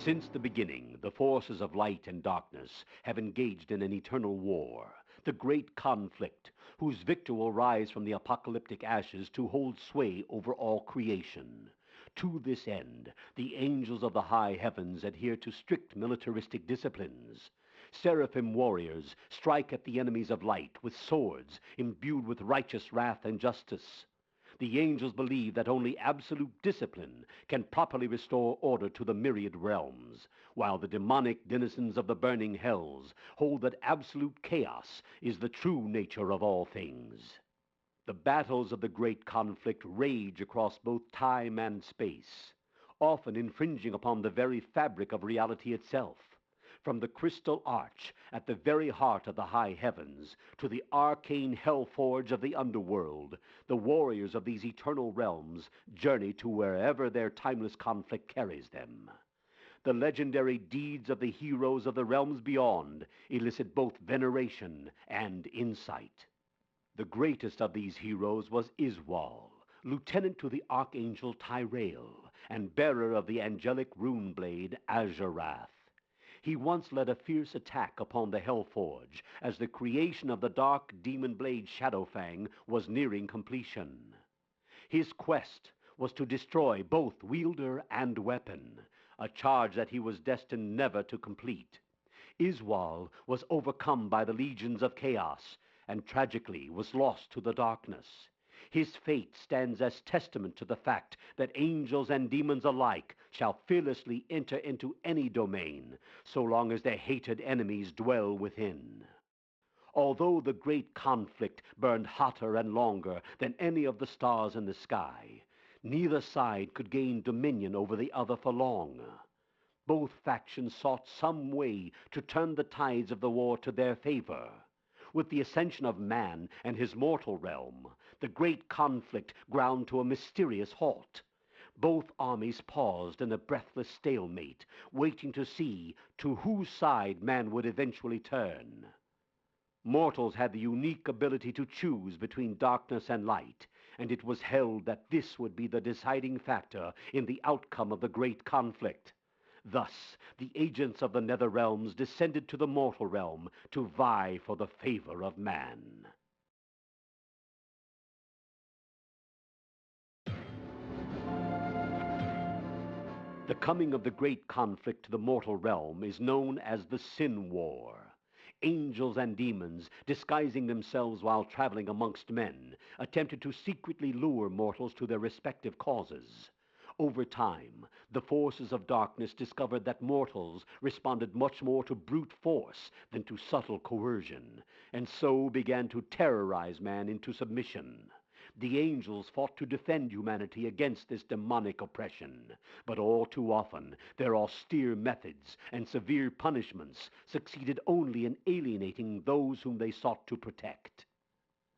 Since the beginning, the forces of light and darkness have engaged in an eternal war, the great conflict, whose victor will rise from the apocalyptic ashes to hold sway over all creation. To this end, the angels of the high heavens adhere to strict militaristic disciplines. Seraphim warriors strike at the enemies of light with swords imbued with righteous wrath and justice. The angels believe that only absolute discipline can properly restore order to the myriad realms, while the demonic denizens of the burning hells hold that absolute chaos is the true nature of all things. The battles of the great conflict rage across both time and space, often infringing upon the very fabric of reality itself. From the crystal arch at the very heart of the high heavens to the arcane hell forge of the underworld, the warriors of these eternal realms journey to wherever their timeless conflict carries them. The legendary deeds of the heroes of the realms beyond elicit both veneration and insight. The greatest of these heroes was Iswal, lieutenant to the archangel Tyrael, and bearer of the angelic rune blade Azurath. He once led a fierce attack upon the Hellforge as the creation of the dark demon blade Shadowfang was nearing completion. His quest was to destroy both wielder and weapon, a charge that he was destined never to complete. Iswal was overcome by the legions of chaos and tragically was lost to the darkness. His fate stands as testament to the fact that angels and demons alike shall fearlessly enter into any domain, so long as their hated enemies dwell within. Although the great conflict burned hotter and longer than any of the stars in the sky, neither side could gain dominion over the other for long. Both factions sought some way to turn the tides of the war to their favor. With the ascension of man and his mortal realm, the great conflict ground to a mysterious halt. Both armies paused in a breathless stalemate, waiting to see to whose side man would eventually turn. Mortals had the unique ability to choose between darkness and light, and it was held that this would be the deciding factor in the outcome of the great conflict. Thus, the agents of the nether realms descended to the mortal realm to vie for the favor of man. The coming of the great conflict to the mortal realm is known as the Sin War. Angels and demons, disguising themselves while traveling amongst men, attempted to secretly lure mortals to their respective causes. Over time, the forces of darkness discovered that mortals responded much more to brute force than to subtle coercion, and so began to terrorize man into submission. The angels fought to defend humanity against this demonic oppression, but all too often their austere methods and severe punishments succeeded only in alienating those whom they sought to protect.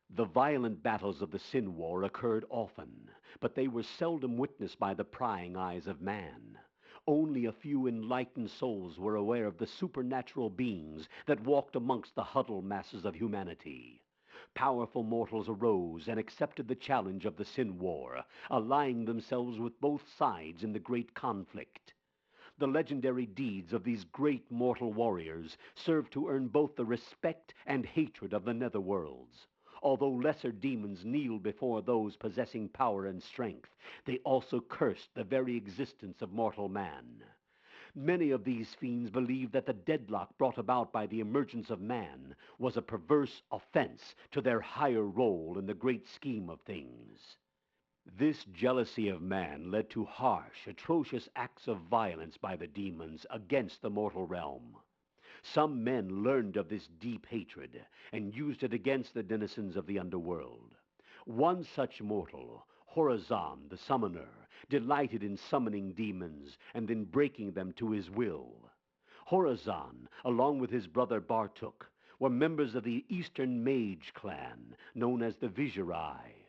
The violent battles of the Sin War occurred often, but they were seldom witnessed by the prying eyes of man. Only a few enlightened souls were aware of the supernatural beings that walked amongst the huddled masses of humanity. Powerful mortals arose and accepted the challenge of the Sin War, allying themselves with both sides in the great conflict. The legendary deeds of these great mortal warriors served to earn both the respect and hatred of the netherworlds. Although lesser demons kneeled before those possessing power and strength, they also cursed the very existence of mortal man. Many of these fiends believed that the deadlock brought about by the emergence of man was a perverse offense to their higher role in the great scheme of things. This jealousy of man led to harsh, atrocious acts of violence by the demons against the mortal realm. Some men learned of this deep hatred and used it against the denizens of the underworld. One such mortal, Horazan the summoner, delighted in summoning demons and then breaking them to his will. Horazan, along with his brother Bartuk, were members of the Eastern Mage clan, known as the Viserai.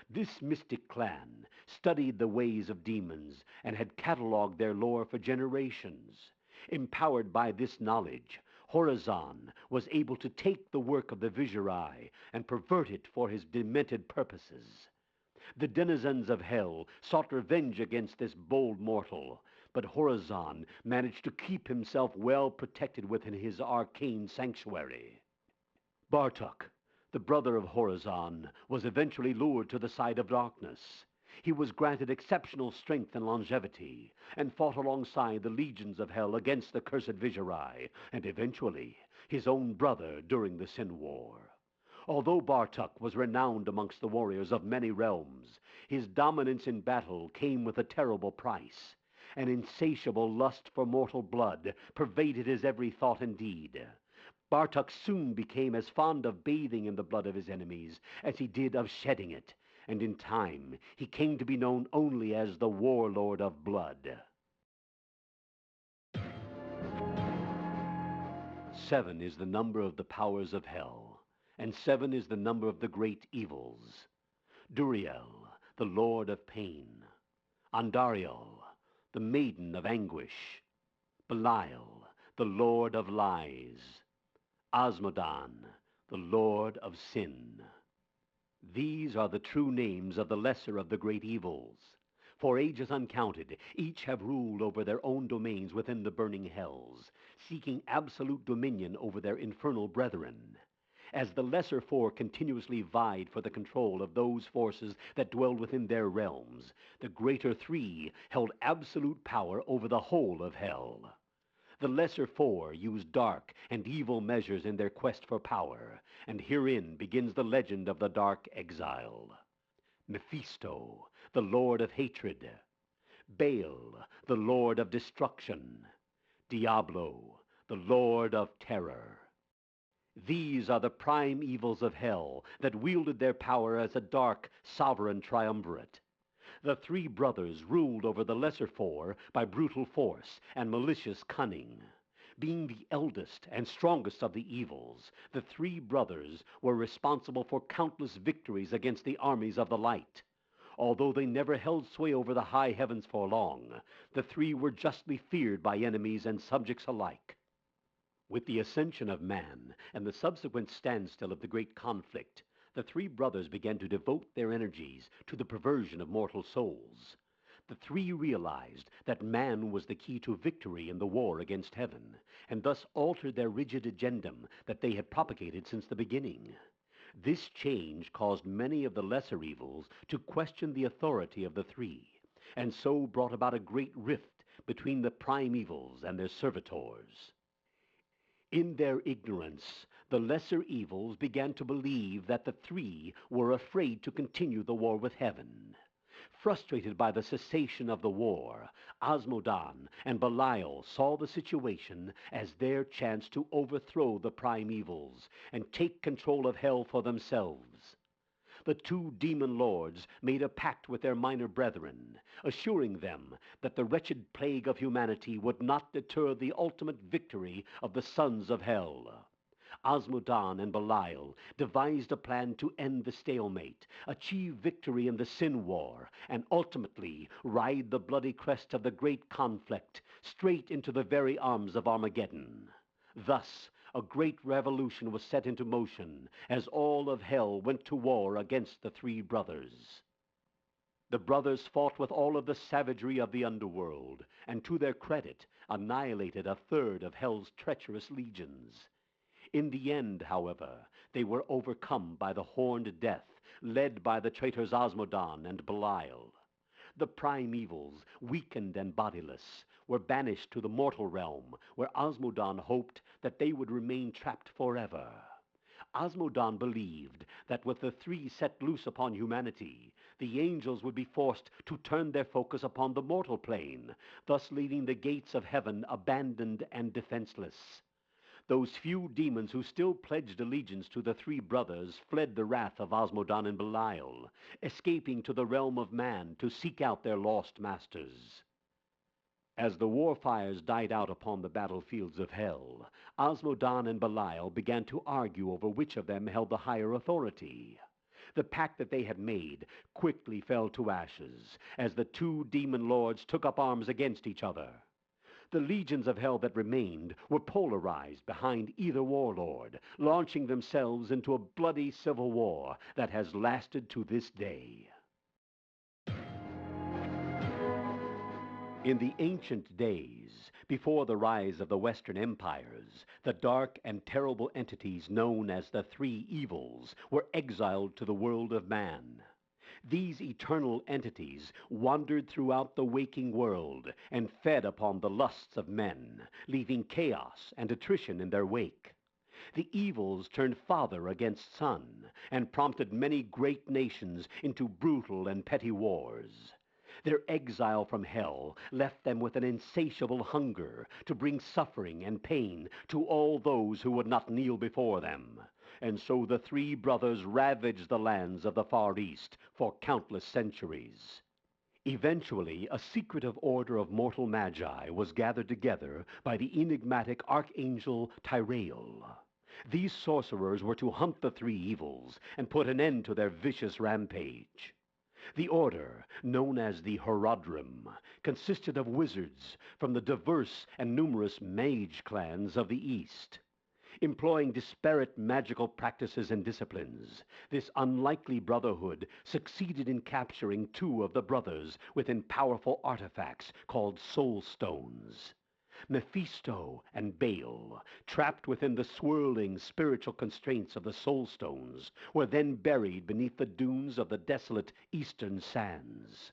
This mystic clan studied the ways of demons and had catalogued their lore for generations. Empowered by this knowledge, Horazan was able to take the work of the Viserai and pervert it for his demented purposes. The denizens of hell sought revenge against this bold mortal, but Horizon managed to keep himself well protected within his arcane sanctuary. Bartok, the brother of Horizon, was eventually lured to the side of darkness. He was granted exceptional strength and longevity, and fought alongside the legions of hell against the cursed Viserai, and eventually his own brother during the Sin War. Although Bartok was renowned amongst the warriors of many realms, his dominance in battle came with a terrible price. An insatiable lust for mortal blood pervaded his every thought and deed. Bartok soon became as fond of bathing in the blood of his enemies as he did of shedding it, and in time he came to be known only as the Warlord of Blood. 7 is the number of the powers of hell, and 7 is the number of the great evils. Duriel, the Lord of Pain. Andariel, the Maiden of Anguish. Belial, the Lord of Lies. Asmodan, the Lord of Sin. These are the true names of the lesser of the great evils. For ages uncounted, each have ruled over their own domains within the burning hells, seeking absolute dominion over their infernal brethren. As the lesser four continuously vied for the control of those forces that dwelled within their realms, the greater three held absolute power over the whole of hell. The lesser four use dark and evil measures in their quest for power, and herein begins the legend of the Dark Exile. Mephisto, the Lord of Hatred. Baal, the Lord of Destruction. Diablo, the Lord of Terror. These are the prime evils of hell that wielded their power as a dark, sovereign triumvirate. The three brothers ruled over the lesser four by brutal force and malicious cunning. Being the eldest and strongest of the evils, the three brothers were responsible for countless victories against the armies of the light. Although they never held sway over the high heavens for long, the three were justly feared by enemies and subjects alike. With the ascension of man and the subsequent standstill of the great conflict, the three brothers began to devote their energies to the perversion of mortal souls. The three realized that man was the key to victory in the war against heaven, and thus altered their rigid agendum that they had propagated since the beginning. This change caused many of the lesser evils to question the authority of the three, and so brought about a great rift between the prime evils and their servitors. In their ignorance, the lesser evils began to believe that the three were afraid to continue the war with heaven. Frustrated by the cessation of the war, Asmodan and Belial saw the situation as their chance to overthrow the prime evils and take control of hell for themselves. The two demon lords made a pact with their minor brethren, assuring them that the wretched plague of humanity would not deter the ultimate victory of the sons of hell. Asmodan and Belial devised a plan to end the stalemate, achieve victory in the sin war, and ultimately ride the bloody crest of the great conflict straight into the very arms of Armageddon. Thus, a great revolution was set into motion as all of hell went to war against the three brothers. The brothers fought with all of the savagery of the underworld, and to their credit, annihilated a third of hell's treacherous legions. In the end, however, they were overcome by the horned death, led by the traitors Asmodan and Belial. The prime evils, weakened and bodiless, were banished to the mortal realm, where Asmodan hoped that they would remain trapped forever. Asmodan believed that with the three set loose upon humanity, the angels would be forced to turn their focus upon the mortal plane, thus leaving the gates of heaven abandoned and defenseless. Those few demons who still pledged allegiance to the three brothers fled the wrath of Asmodan and Belial, escaping to the realm of man to seek out their lost masters. As the war fires died out upon the battlefields of hell, Asmodan and Belial began to argue over which of them held the higher authority. The pact that they had made quickly fell to ashes as the two demon lords took up arms against each other. The legions of hell that remained were polarized behind either warlord, launching themselves into a bloody civil war that has lasted to this day. In the ancient days, before the rise of the Western empires, the dark and terrible entities known as the Three Evils were exiled to the world of man. These eternal entities wandered throughout the waking world and fed upon the lusts of men, leaving chaos and attrition in their wake. The evils turned father against son and prompted many great nations into brutal and petty wars. Their exile from hell left them with an insatiable hunger to bring suffering and pain to all those who would not kneel before them. And so the three brothers ravaged the lands of the Far East for countless centuries. Eventually, a secretive order of mortal magi was gathered together by the enigmatic archangel Tyrael. These sorcerers were to hunt the three evils and put an end to their vicious rampage. The order, known as the Horadrim, consisted of wizards from the diverse and numerous mage clans of the East. Employing disparate magical practices and disciplines, this unlikely brotherhood succeeded in capturing two of the brothers within powerful artifacts called soul stones. Mephisto and Baal, trapped within the swirling spiritual constraints of the soul stones, were then buried beneath the dunes of the desolate eastern sands.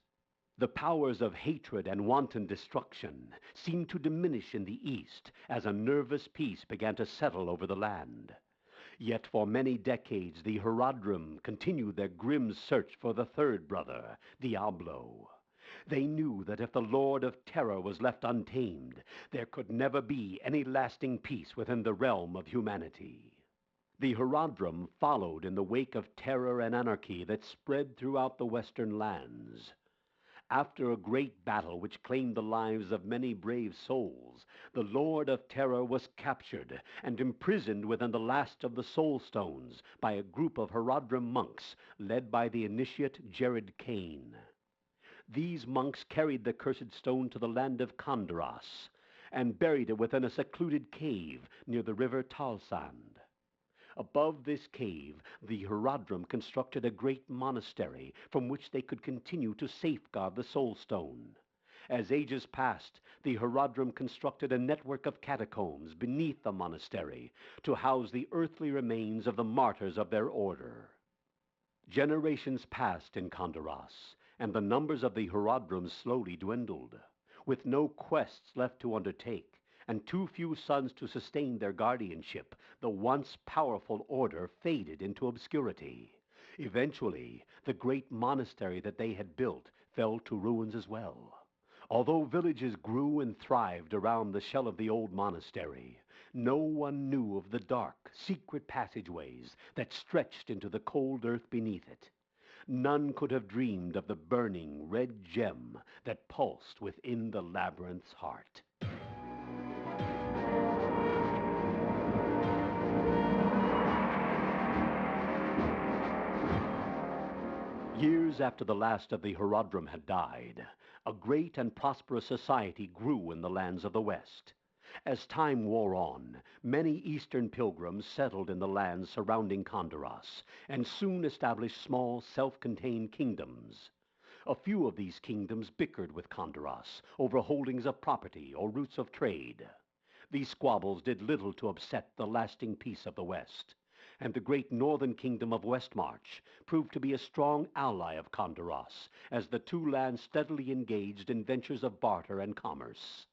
The powers of hatred and wanton destruction seemed to diminish in the east as a nervous peace began to settle over the land. Yet for many decades the Horadrim continued their grim search for the third brother, Diablo. They knew that if the Lord of Terror was left untamed, there could never be any lasting peace within the realm of humanity. The Horadrim followed in the wake of terror and anarchy that spread throughout the western lands. After a great battle which claimed the lives of many brave souls, the Lord of Terror was captured and imprisoned within the last of the Soul Stones by a group of Horadrim monks led by the initiate Jared Kane. These monks carried the cursed stone to the land of Kondoras and buried it within a secluded cave near the river Talsand. Above this cave, the Horadrim constructed a great monastery from which they could continue to safeguard the soul stone. As ages passed, the Horadrim constructed a network of catacombs beneath the monastery to house the earthly remains of the martyrs of their order. Generations passed in Kondoras, and the numbers of the Horadrim slowly dwindled. With no quests left to undertake, and too few sons to sustain their guardianship, the once powerful order faded into obscurity. Eventually, the great monastery that they had built fell to ruins as well. Although villages grew and thrived around the shell of the old monastery, no one knew of the dark, secret passageways that stretched into the cold earth beneath it. None could have dreamed of the burning red gem that pulsed within the labyrinth's heart. Years after the last of the Horadrim had died, a great and prosperous society grew in the lands of the West. As time wore on, many Eastern pilgrims settled in the lands surrounding Kondoras, and soon established small, self-contained kingdoms. A few of these kingdoms bickered with Kondoras over holdings of property or routes of trade. These squabbles did little to upset the lasting peace of the West, and the great northern kingdom of Westmarch proved to be a strong ally of Kondoras, as the two lands steadily engaged in ventures of barter and commerce.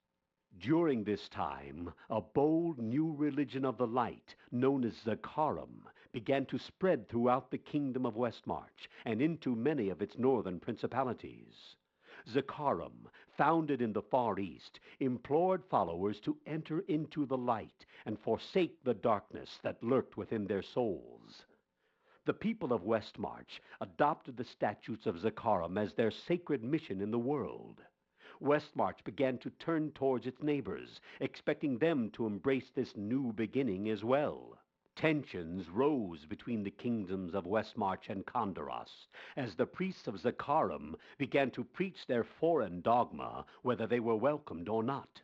During this time, a bold new religion of the light, known as Zakarum, began to spread throughout the kingdom of Westmarch and into many of its northern principalities. Zakarum, founded in the Far East, implored followers to enter into the light and forsake the darkness that lurked within their souls. The people of Westmarch adopted the statutes of Zakarum as their sacred mission in the world. Westmarch began to turn towards its neighbors, expecting them to embrace this new beginning as well. Tensions rose between the kingdoms of Westmarch and Kondoras as the priests of Zakarum began to preach their foreign dogma, whether they were welcomed or not.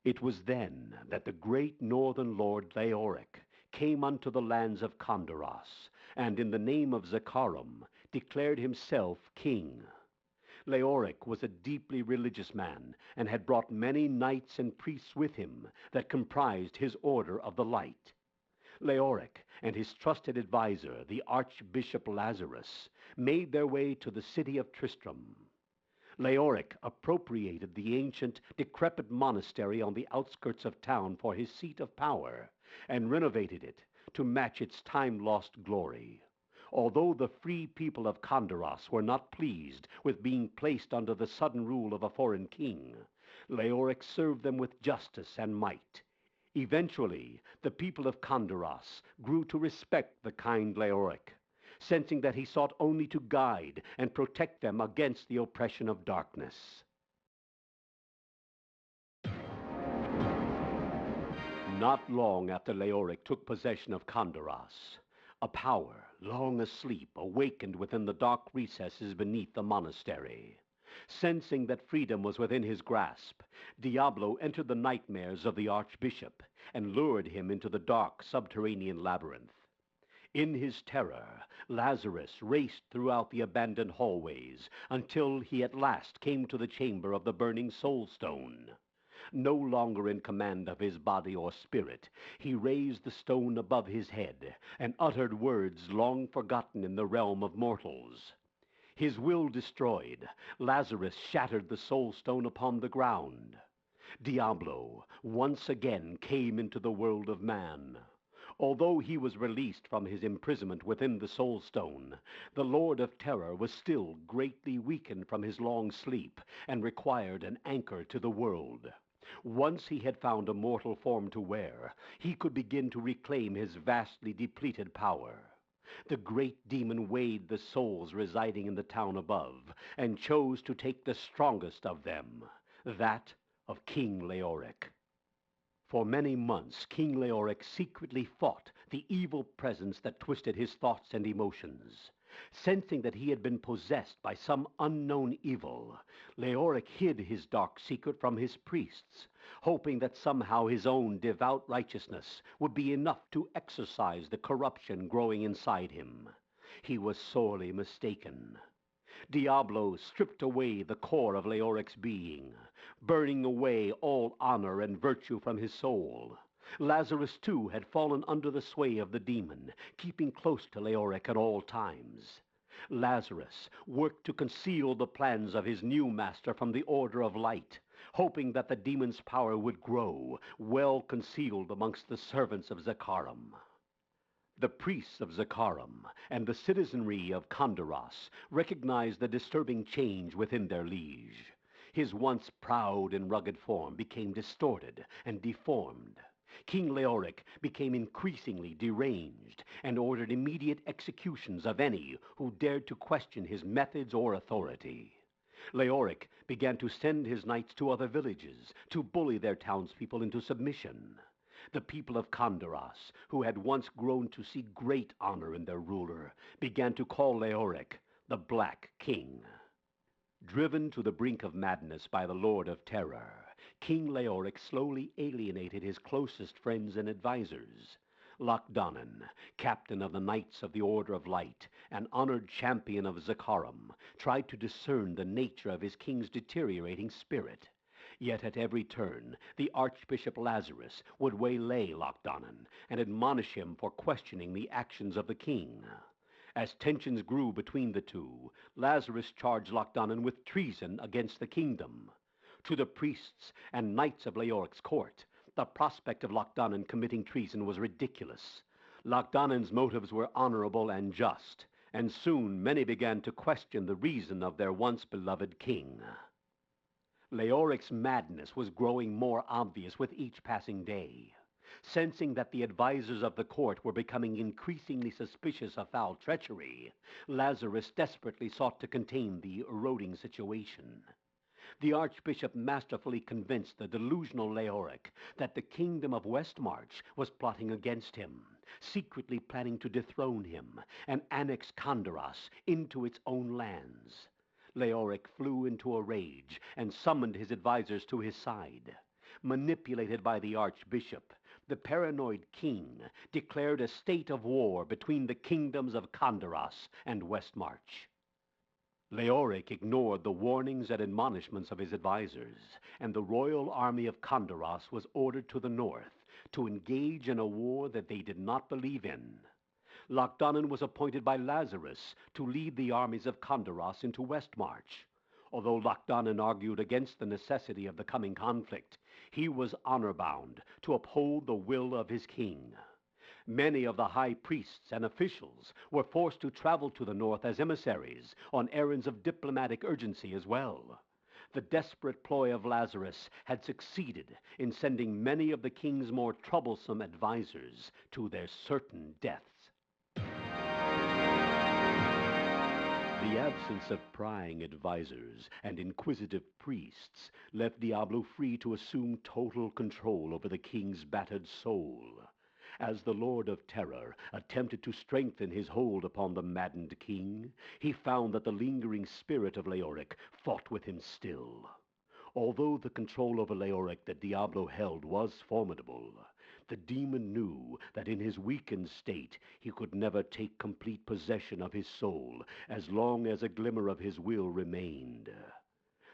It was then that the great northern lord Leoric came unto the lands of Kondoras, and in the name of Zakarum declared himself king. Leoric was a deeply religious man, and had brought many knights and priests with him that comprised his Order of the Light. Leoric and his trusted adviser, the Archbishop Lazarus, made their way to the city of Tristram. Leoric appropriated the ancient, decrepit monastery on the outskirts of town for his seat of power, and renovated it to match its time-lost glory. Although the free people of Condaros were not pleased with being placed under the sudden rule of a foreign king, Leoric served them with justice and might. Eventually, the people of Condaros grew to respect the kind Leoric, sensing that he sought only to guide and protect them against the oppression of darkness. Not long after Leoric took possession of Condaros, a power, long asleep, awakened within the dark recesses beneath the monastery. Sensing that freedom was within his grasp, Diablo entered the nightmares of the Archbishop and lured him into the dark subterranean labyrinth. In his terror, Lazarus raced throughout the abandoned hallways until he at last came to the chamber of the burning soul stone. No longer in command of his body or spirit, he raised the stone above his head and uttered words long forgotten in the realm of mortals. His will destroyed, Lazarus shattered the soul stone upon the ground. Diablo once again came into the world of man. Although he was released from his imprisonment within the Soul Stone, the Lord of Terror was still greatly weakened from his long sleep and required an anchor to the world. Once he had found a mortal form to wear, he could begin to reclaim his vastly depleted power. The great demon weighed the souls residing in the town above and chose to take the strongest of them, that of King Leoric. For many months, King Leoric secretly fought the evil presence that twisted his thoughts and emotions. Sensing that he had been possessed by some unknown evil, Leoric hid his dark secret from his priests, hoping that somehow his own devout righteousness would be enough to exorcise the corruption growing inside him. He was sorely mistaken. Diablo stripped away the core of Leoric's being, burning away all honor and virtue from his soul. Lazarus, too, had fallen under the sway of the demon, keeping close to Leoric at all times. Lazarus worked to conceal the plans of his new master from the Order of Light, hoping that the demon's power would grow, well concealed amongst the servants of Zakharum. The priests of Zakharum and the citizenry of Condaros recognized the disturbing change within their liege. His once proud and rugged form became distorted and deformed. King Leoric became increasingly deranged and ordered immediate executions of any who dared to question his methods or authority. Leoric began to send his knights to other villages to bully their townspeople into submission. The people of Condaros, who had once grown to see great honor in their ruler, began to call Leoric the Black King. Driven to the brink of madness by the Lord of Terror, King Leoric slowly alienated his closest friends and advisors. Lochdonan, captain of the Knights of the Order of Light, an honored champion of Zakharum, tried to discern the nature of his king's deteriorating spirit. Yet at every turn, the Archbishop Lazarus would waylay Lochdonan and admonish him for questioning the actions of the king. As tensions grew between the two, Lazarus charged Lochdonan with treason against the kingdom. To the priests and knights of Leoric's court, the prospect of Lochdonan committing treason was ridiculous. Lochdanan's motives were honorable and just, and soon many began to question the reason of their once beloved king. Leoric's madness was growing more obvious with each passing day. Sensing that the advisors of the court were becoming increasingly suspicious of foul treachery, Lazarus desperately sought to contain the eroding situation. The Archbishop masterfully convinced the delusional Leoric that the kingdom of Westmarch was plotting against him, secretly planning to dethrone him and annex Condaros into its own lands. Leoric flew into a rage and summoned his advisors to his side. Manipulated by the Archbishop, the paranoid king declared a state of war between the kingdoms of Condaros and Westmarch. Leoric ignored the warnings and admonishments of his advisors, and the royal army of Condoros was ordered to the north to engage in a war that they did not believe in. Lochdonan was appointed by Lazarus to lead the armies of Condoros into Westmarch. Although Lochdonan argued against the necessity of the coming conflict, he was honor-bound to uphold the will of his king. Many of the high priests and officials were forced to travel to the north as emissaries on errands of diplomatic urgency as well. The desperate ploy of Lazarus had succeeded in sending many of the king's more troublesome advisors to their certain deaths. The absence of prying advisors and inquisitive priests left Diablo free to assume total control over the king's battered soul. As the Lord of Terror attempted to strengthen his hold upon the maddened king, he found that the lingering spirit of Leoric fought with him still. Although the control over Leoric that Diablo held was formidable, the demon knew that in his weakened state he could never take complete possession of his soul as long as a glimmer of his will remained.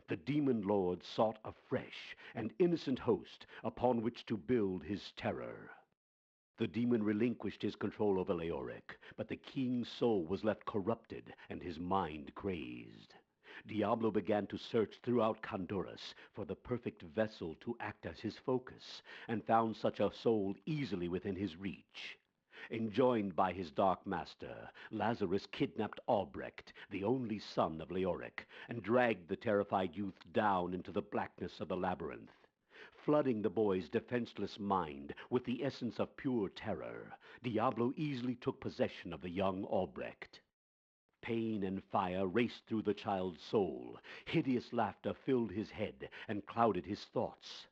The demon lord sought a fresh and innocent host upon which to build his terror. The demon relinquished his control over Leoric, but the king's soul was left corrupted and his mind crazed. Diablo began to search throughout Condoros for the perfect vessel to act as his focus, and found such a soul easily within his reach. Enjoined by his dark master, Lazarus kidnapped Albrecht, the only son of Leoric, and dragged the terrified youth down into the blackness of the labyrinth. Flooding the boy's defenseless mind with the essence of pure terror, Diablo easily took possession of the young Albrecht. Pain and fire raced through the child's soul. Hideous laughter filled his head and clouded his thoughts.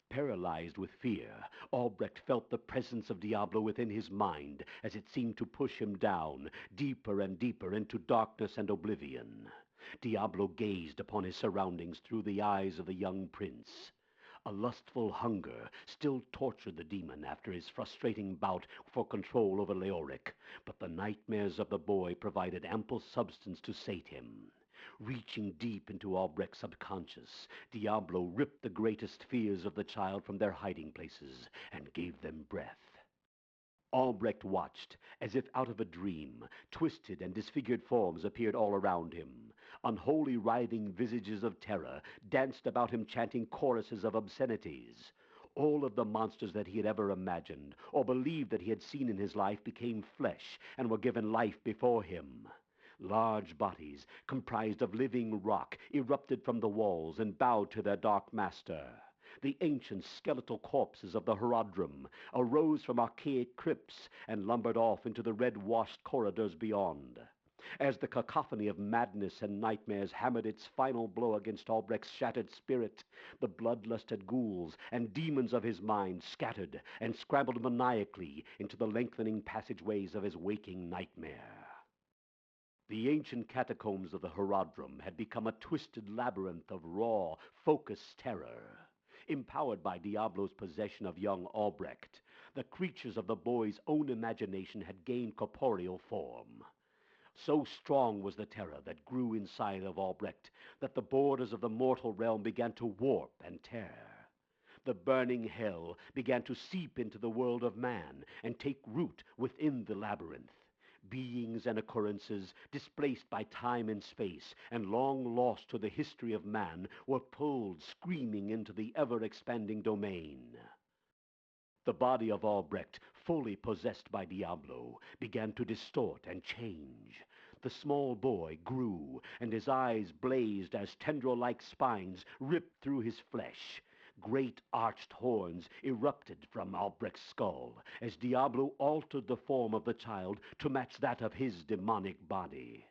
Paralyzed with fear, Albrecht felt the presence of Diablo within his mind as it seemed to push him down, deeper and deeper into darkness and oblivion. Diablo gazed upon his surroundings through the eyes of the young prince. A lustful hunger still tortured the demon after his frustrating bout for control over Leoric, but the nightmares of the boy provided ample substance to sate him. Reaching deep into Albrecht's subconscious, Diablo ripped the greatest fears of the child from their hiding places and gave them breath. Albrecht watched, as if out of a dream. Twisted and disfigured forms appeared all around him. Unholy writhing visages of terror danced about him, chanting choruses of obscenities. All of the monsters that he had ever imagined or believed that he had seen in his life became flesh and were given life before him. Large bodies, comprised of living rock, erupted from the walls and bowed to their dark master. The ancient skeletal corpses of the Horadrim arose from archaic crypts and lumbered off into the red-washed corridors beyond. As the cacophony of madness and nightmares hammered its final blow against Albrecht's shattered spirit, the bloodlusted ghouls and demons of his mind scattered and scrambled maniacally into the lengthening passageways of his waking nightmare. The ancient catacombs of the Horadrim had become a twisted labyrinth of raw, focused terror. Empowered by Diablo's possession of young Albrecht, the creatures of the boy's own imagination had gained corporeal form. So strong was the terror that grew inside of Albrecht that the borders of the mortal realm began to warp and tear. The burning hell began to seep into the world of man and take root within the labyrinth. Beings and occurrences, displaced by time and space and long lost to the history of man, were pulled screaming into the ever-expanding domain. The body of Albrecht, fully possessed by Diablo, began to distort and change. The small boy grew, and his eyes blazed as tendril-like spines ripped through his flesh. Great arched horns erupted from Albrecht's skull as Diablo altered the form of the child to match that of his demonic body.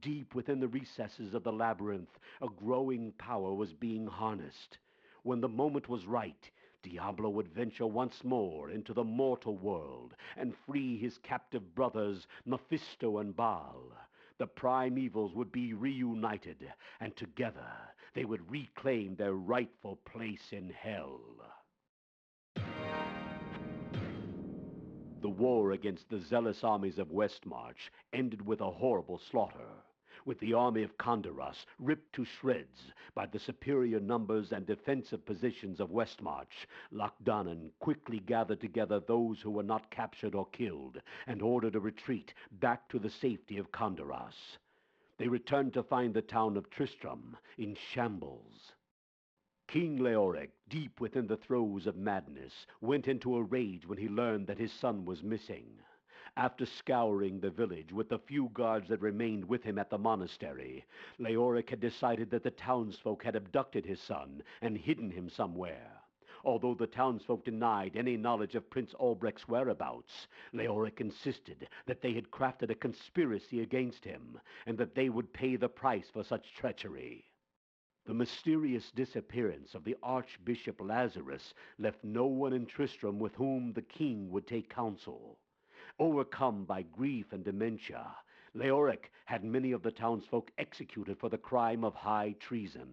Deep within the recesses of the labyrinth, a growing power was being harnessed. When the moment was right, Diablo would venture once more into the mortal world and free his captive brothers Mephisto and Baal. The prime evils would be reunited, and together they would reclaim their rightful place in hell. The war against the zealous armies of Westmarch ended with a horrible slaughter. With the army of Condoras ripped to shreds by the superior numbers and defensive positions of Westmarch, Lochdonan quickly gathered together those who were not captured or killed and ordered a retreat back to the safety of Condoras. They returned to find the town of Tristram in shambles. King Leoric, deep within the throes of madness, went into a rage when he learned that his son was missing. After scouring the village with the few guards that remained with him at the monastery, Leoric had decided that the townsfolk had abducted his son and hidden him somewhere. Although the townsfolk denied any knowledge of Prince Albrecht's whereabouts, Leoric insisted that they had crafted a conspiracy against him, and that they would pay the price for such treachery. The mysterious disappearance of the Archbishop Lazarus left no one in Tristram with whom the king would take counsel. Overcome by grief and dementia, Leoric had many of the townsfolk executed for the crime of high treason.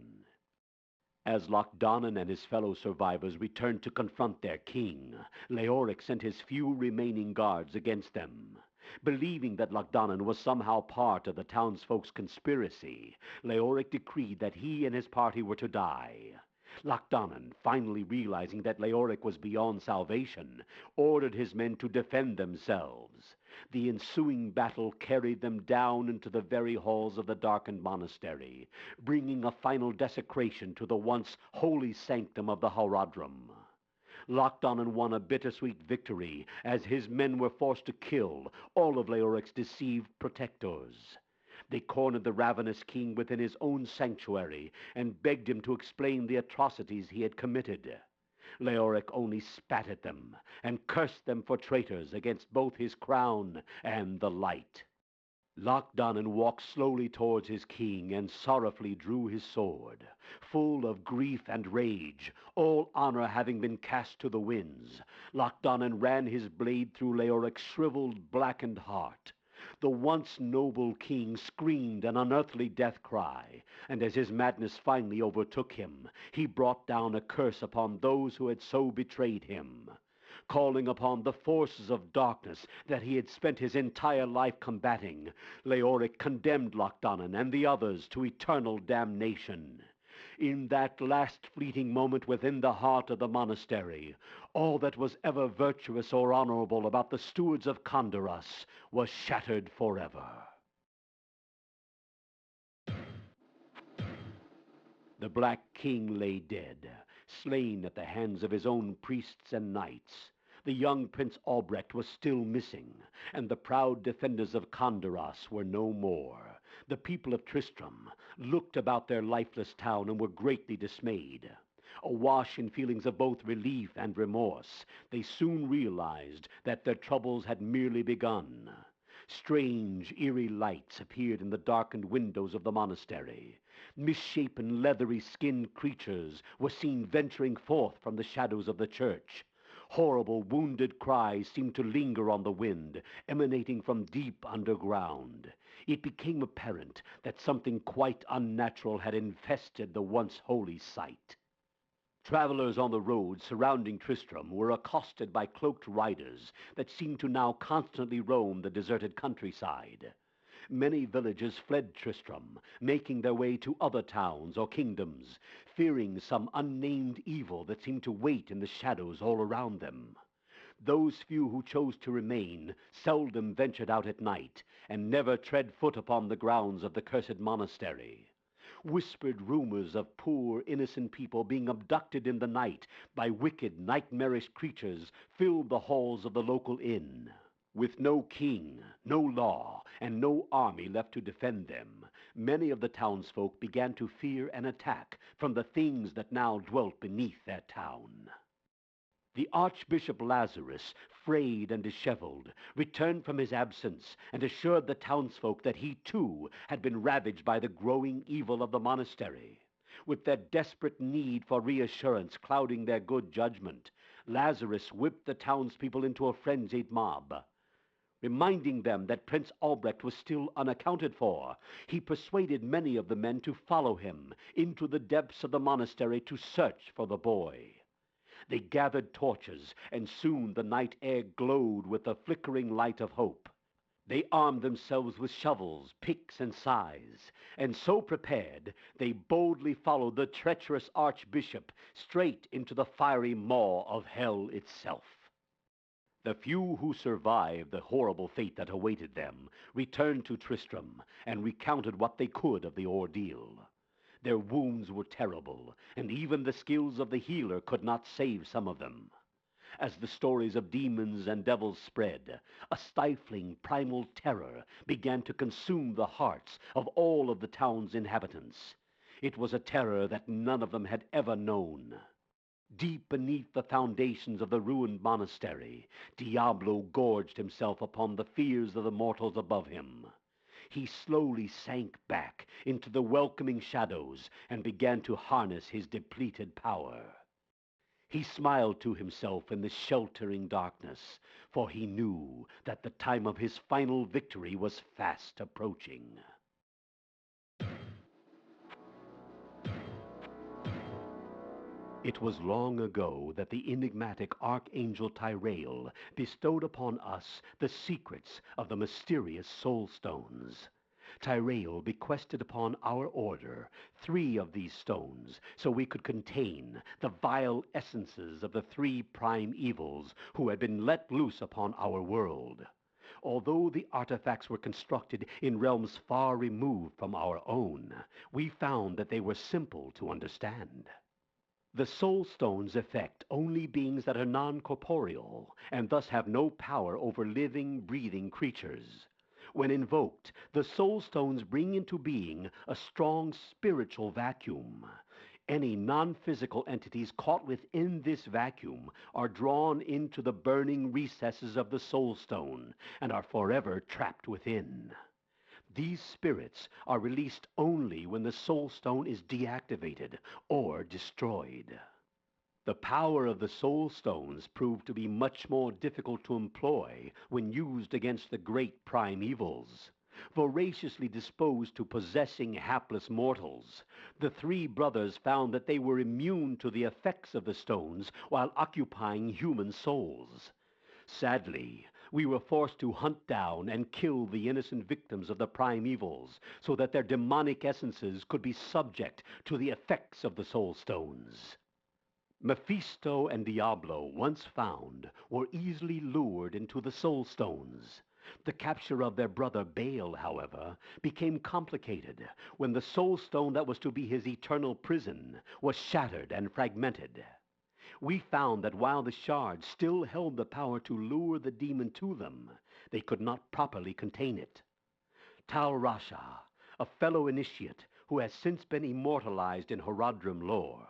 As Lochdonan and his fellow survivors returned to confront their king, Leoric sent his few remaining guards against them. Believing that Lochdonan was somehow part of the townsfolk's conspiracy, Leoric decreed that he and his party were to die. Lochdonan, finally realizing that Leoric was beyond salvation, ordered his men to defend themselves. The ensuing battle carried them down into the very halls of the darkened monastery, bringing a final desecration to the once holy sanctum of the Horadrim. Lochdonan won a bittersweet victory as his men were forced to kill all of Leoric's deceived protectors. They cornered the ravenous king within his own sanctuary and begged him to explain the atrocities he had committed. Leoric only spat at them and cursed them for traitors against both his crown and the light. Lochdonan walked slowly towards his king and sorrowfully drew his sword. Full of grief and rage, all honor having been cast to the winds, Lochdonan ran his blade through Leoric's shriveled, blackened heart. The once noble king screamed an unearthly death cry, and as his madness finally overtook him, he brought down a curse upon those who had so betrayed him. Calling upon the forces of darkness that he had spent his entire life combating, Leoric condemned Lochdonan and the others to eternal damnation. In that last fleeting moment within the heart of the monastery, all that was ever virtuous or honorable about the stewards of Condoras was shattered forever. The Black King lay dead, slain at the hands of his own priests and knights. The young Prince Albrecht was still missing, and the proud defenders of Condoras were no more. The people of Tristram looked about their lifeless town and were greatly dismayed. Awash in feelings of both relief and remorse, they soon realized that their troubles had merely begun. Strange, eerie lights appeared in the darkened windows of the monastery. Misshapen, leathery-skinned creatures were seen venturing forth from the shadows of the church. Horrible, wounded cries seemed to linger on the wind, emanating from deep underground. It became apparent that something quite unnatural had infested the once holy site. Travelers on the road surrounding Tristram were accosted by cloaked riders that seemed to now constantly roam the deserted countryside. Many villagers fled Tristram, making their way to other towns or kingdoms, fearing some unnamed evil that seemed to wait in the shadows all around them. Those few who chose to remain seldom ventured out at night, and never tread foot upon the grounds of the cursed monastery. Whispered rumors of poor, innocent people being abducted in the night by wicked, nightmarish creatures filled the halls of the local inn. With no king, no law, and no army left to defend them, many of the townsfolk began to fear an attack from the things that now dwelt beneath their town. The Archbishop Lazarus, frayed and disheveled, returned from his absence and assured the townsfolk that he, too, had been ravaged by the growing evil of the monastery. With their desperate need for reassurance clouding their good judgment, Lazarus whipped the townspeople into a frenzied mob. Reminding them that Prince Albrecht was still unaccounted for, he persuaded many of the men to follow him into the depths of the monastery to search for the boy. They gathered torches, and soon the night air glowed with the flickering light of hope. They armed themselves with shovels, picks, and scythes, and so prepared, they boldly followed the treacherous archbishop straight into the fiery maw of hell itself. The few who survived the horrible fate that awaited them returned to Tristram and recounted what they could of the ordeal. Their wounds were terrible, and even the skills of the healer could not save some of them. As the stories of demons and devils spread, a stifling primal terror began to consume the hearts of all of the town's inhabitants. It was a terror that none of them had ever known. Deep beneath the foundations of the ruined monastery, Diablo gorged himself upon the fears of the mortals above him. He slowly sank back into the welcoming shadows and began to harness his depleted power. He smiled to himself in the sheltering darkness, for he knew that the time of his final victory was fast approaching. It was long ago that the enigmatic Archangel Tyrael bestowed upon us the secrets of the mysterious Soul Stones. Tyrael bequested upon our order 3 of these stones, so we could contain the vile essences of the 3 prime evils who had been let loose upon our world. Although the artifacts were constructed in realms far removed from our own, we found that they were simple to understand. The soul stones affect only beings that are non-corporeal, and thus have no power over living, breathing creatures. When invoked, the soul stones bring into being a strong spiritual vacuum. Any non-physical entities caught within this vacuum are drawn into the burning recesses of the soul stone and are forever trapped within. These spirits are released only when the soul stone is deactivated or destroyed. The power of the soul stones proved to be much more difficult to employ when used against the great prime evils. Voraciously disposed to possessing hapless mortals, the 3 brothers found that they were immune to the effects of the stones while occupying human souls. Sadly, we were forced to hunt down and kill the innocent victims of the prime evils so that their demonic essences could be subject to the effects of the soul stones. Mephisto and Diablo, once found, were easily lured into the soul stones. The capture of their brother Baal, however, became complicated when the soul stone that was to be his eternal prison was shattered and fragmented. We found that while the shards still held the power to lure the demon to them, they could not properly contain it. Tal Rasha, a fellow initiate who has since been immortalized in Horadrim lore,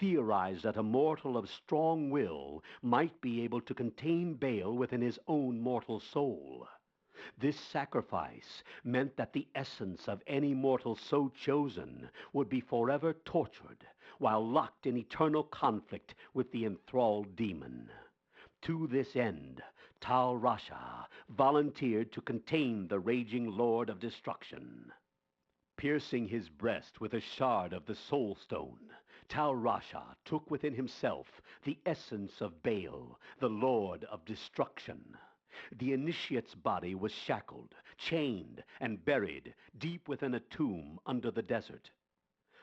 theorized that a mortal of strong will might be able to contain Baal within his own mortal soul. This sacrifice meant that the essence of any mortal so chosen would be forever tortured while locked in eternal conflict with the enthralled demon. To this end, Tal Rasha volunteered to contain the raging Lord of Destruction. Piercing his breast with a shard of the Soul Stone, Tal Rasha took within himself the essence of Baal, the Lord of Destruction. The initiate's body was shackled, chained, and buried deep within a tomb under the desert.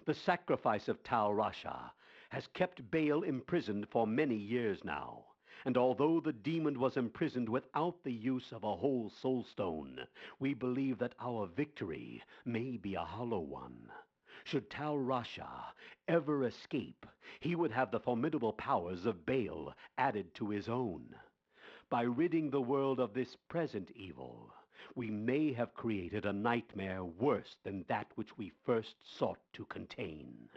The sacrifice of Tal Rasha has kept Baal imprisoned for many years now. And although the demon was imprisoned without the use of a whole soul stone, we believe that our victory may be a hollow one. Should Tal Rasha ever escape, he would have the formidable powers of Baal added to his own. By ridding the world of this present evil, we may have created a nightmare worse than that which we first sought to contain.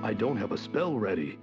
I don't have a spell ready.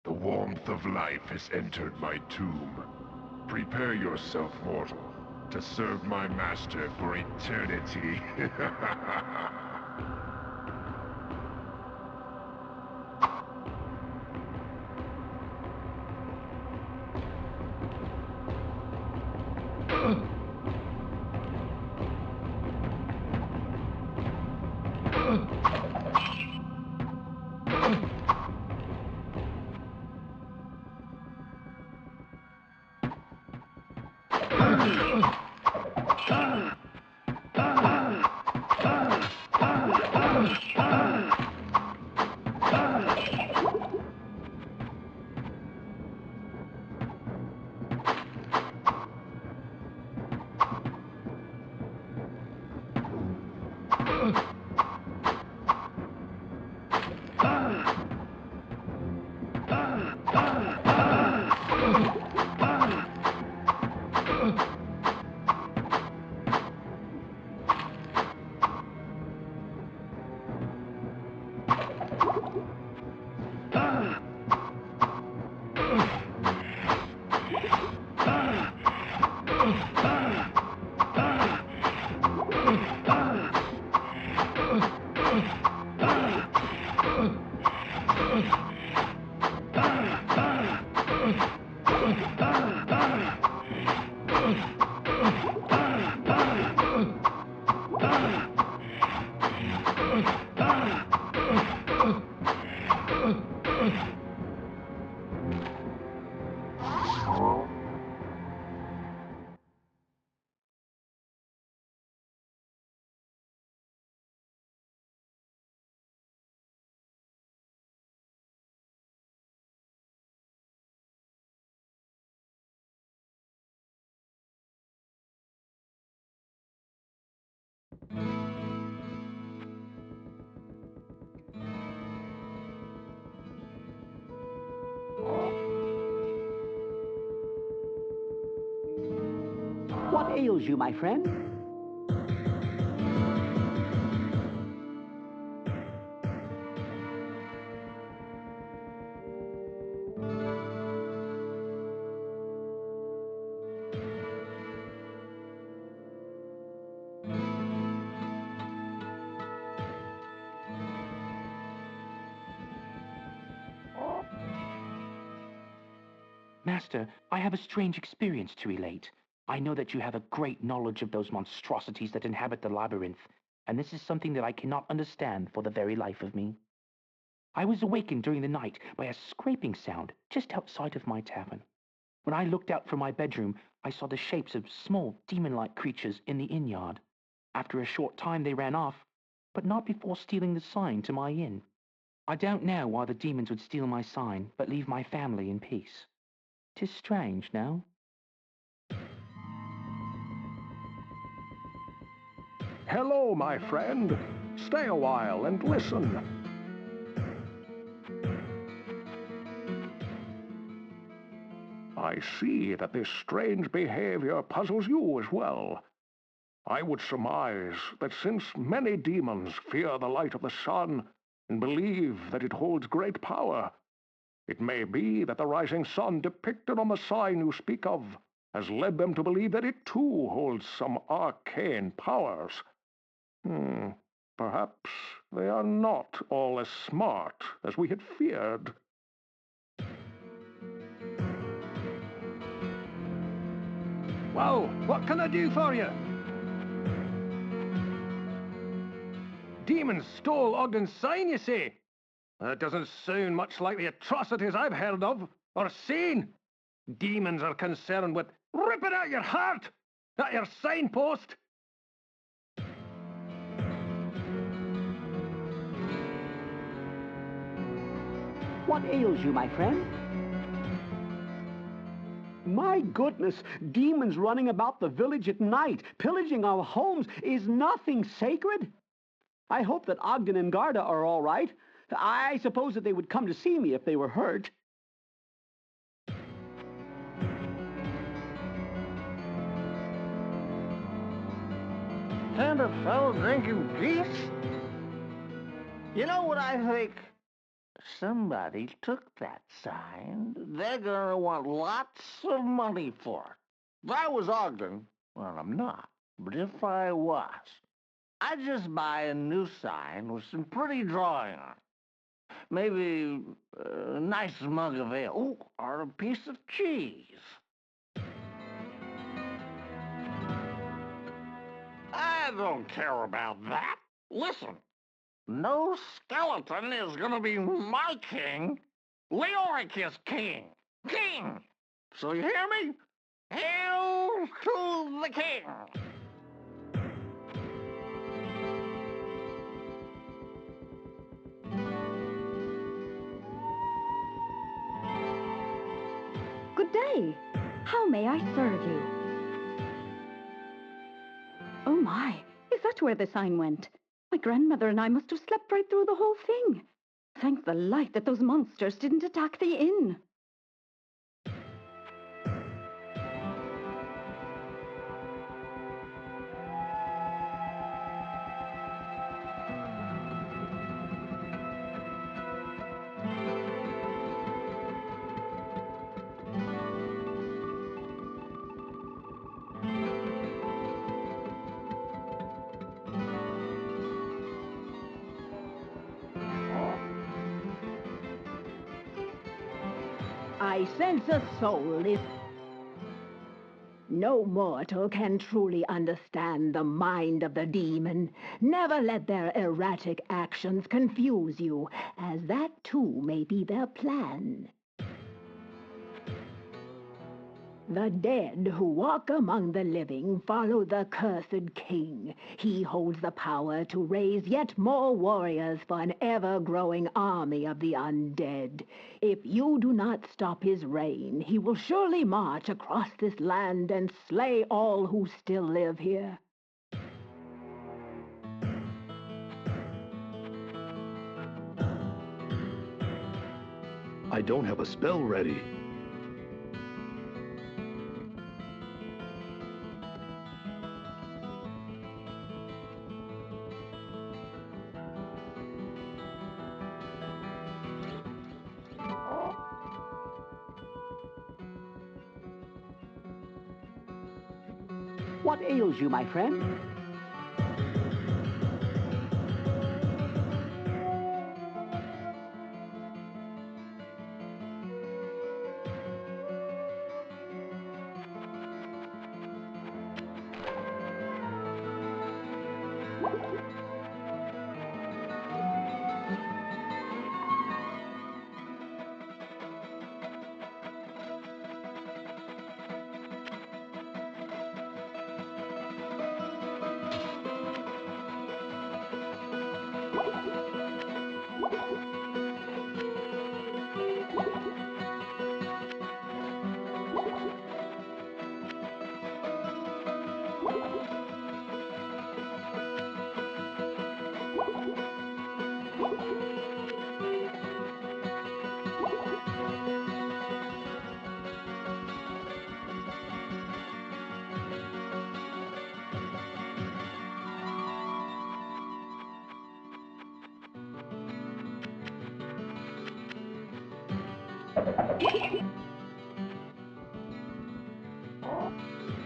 The warmth of life has entered my tomb. Prepare yourself, mortal, to serve my master for eternity. What ails you, my friend? Master, I have a strange experience to relate. I know that you have a great knowledge of those monstrosities that inhabit the labyrinth, and this is something that I cannot understand for the very life of me. I was awakened during the night by a scraping sound just outside of my tavern. When I looked out from my bedroom, I saw the shapes of small demon-like creatures in the inn yard. After a short time they ran off, but not before stealing the sign to my inn. I don't know why the demons would steal my sign, but leave my family in peace. 'Tis strange, no? Hello, my friend. Stay a while and listen. I see that this strange behavior puzzles you as well. I would surmise that since many demons fear the light of the sun and believe that it holds great power, it may be that the rising sun depicted on the sign you speak of has led them to believe that it too holds some arcane powers. Perhaps they are not all as smart as we had feared. Well, what can I do for you? Demons stole Ogden's sign, you say? That doesn't sound much like the atrocities I've heard of, or seen. Demons are concerned with ripping out your heart, at your signpost. What ails you, my friend? My goodness, demons running about the village at night, pillaging our homes. Is nothing sacred? I hope that Ogden and Garda are all right. I suppose that they would come to see me if they were hurt. And a fellow drinking geese? You know what I think? Somebody took that sign. They're gonna want lots of money for it. If I was Ogden, well, I'm not, but if I was, I'd just buy a new sign with some pretty drawing on it. Maybe a nice mug of ale. Ooh, or a piece of cheese. I don't care about that. Listen, no skeleton is gonna be my king. Leoric is king. King! So you hear me? Hail to the king! Good day. How may I serve you? Oh my, is that where the sign went? My grandmother and I must have slept right through the whole thing. Thank the light that those monsters didn't attack the inn. I sense a soul is... No mortal can truly understand the mind of the demon. Never let their erratic actions confuse you, as that too may be their plan. The dead who walk among the living follow the cursed king. He holds the power to raise yet more warriors for an ever-growing army of the undead. If you do not stop his reign, he will surely march across this land and slay all who still live here. I don't have a spell ready. What ails you, my friend?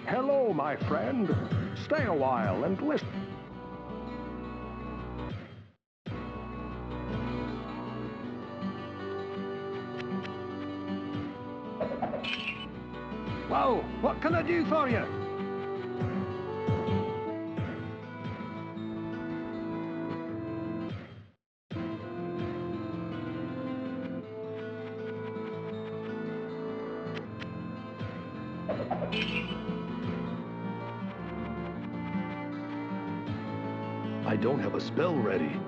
Hello, my friend. Stay a while and listen. Well, what can I do for you? I don't have a spell ready.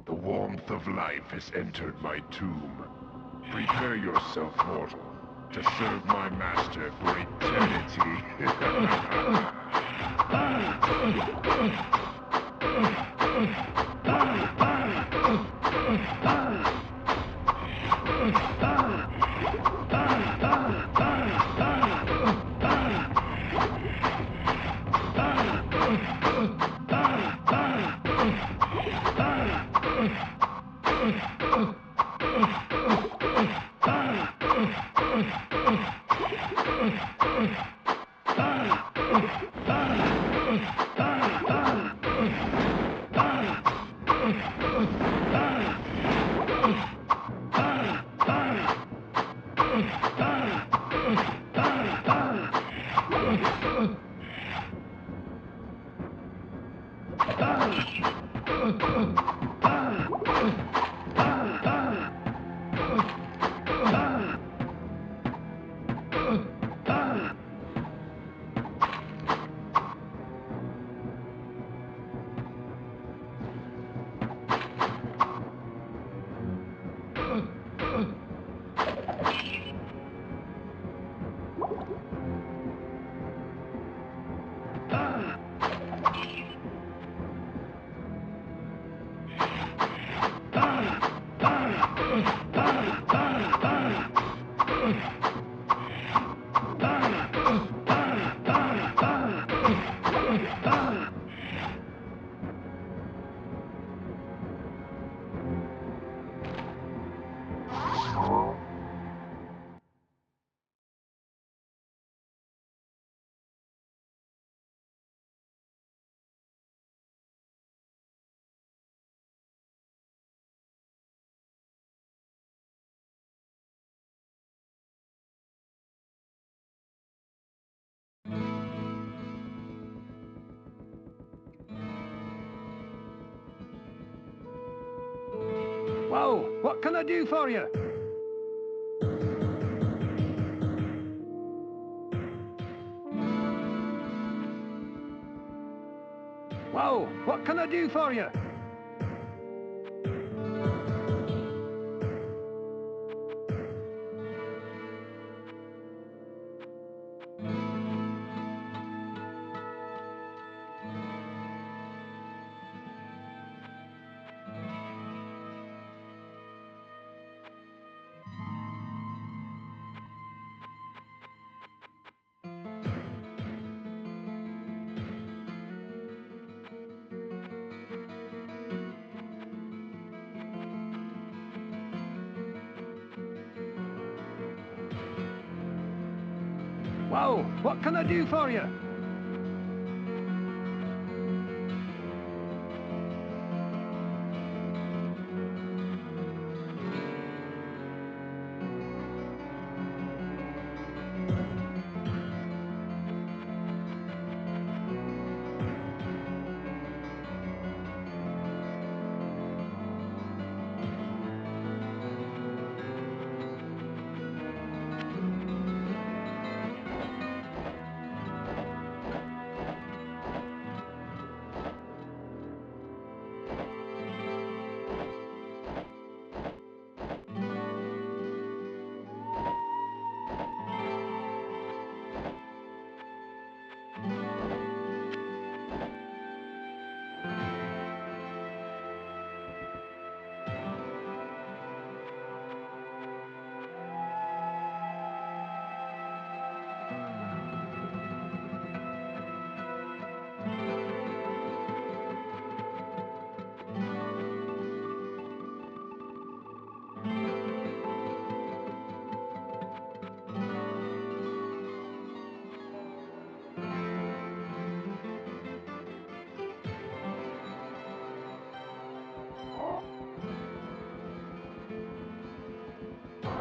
The warmth of life has entered my tomb. Prepare yourself, mortal, to serve my master for eternity. Well, what can I do for you? Well, what can I do for you? Well, what can I do for you?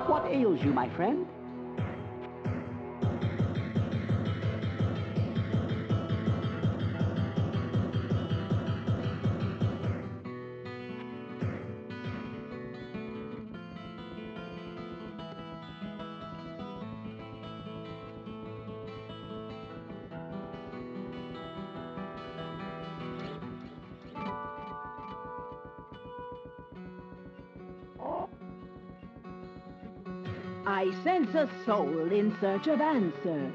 What ails you, my friend? I sense a soul in search of answers.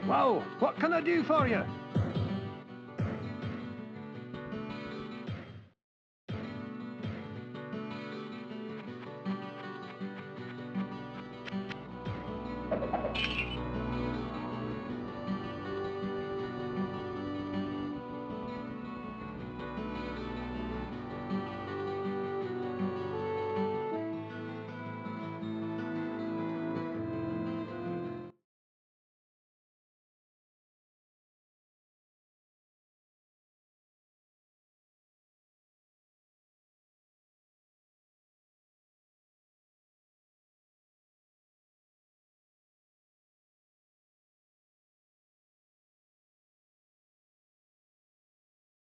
Well, what can I do for you?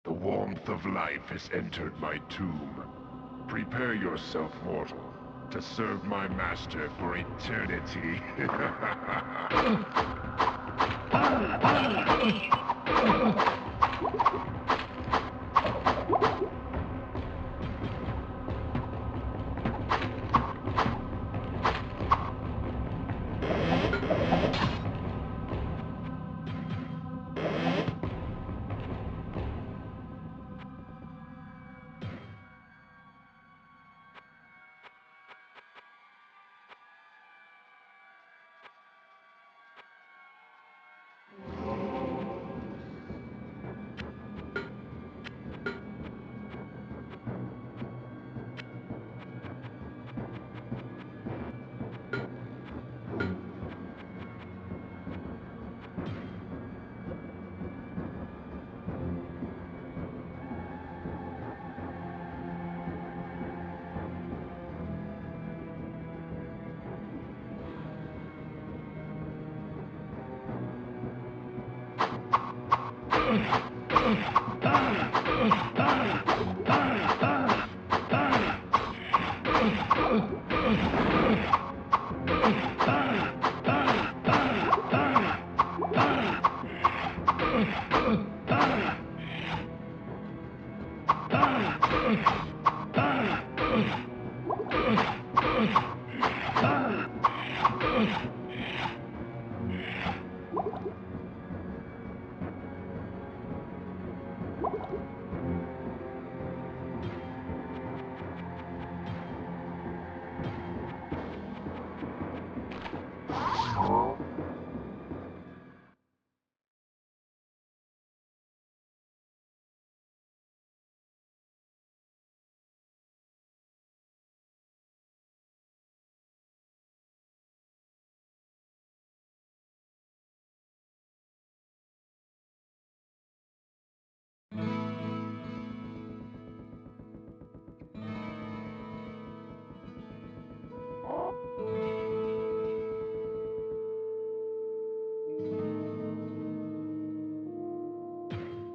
The warmth of life has entered my tomb. Prepare yourself, mortal, to serve my master for eternity.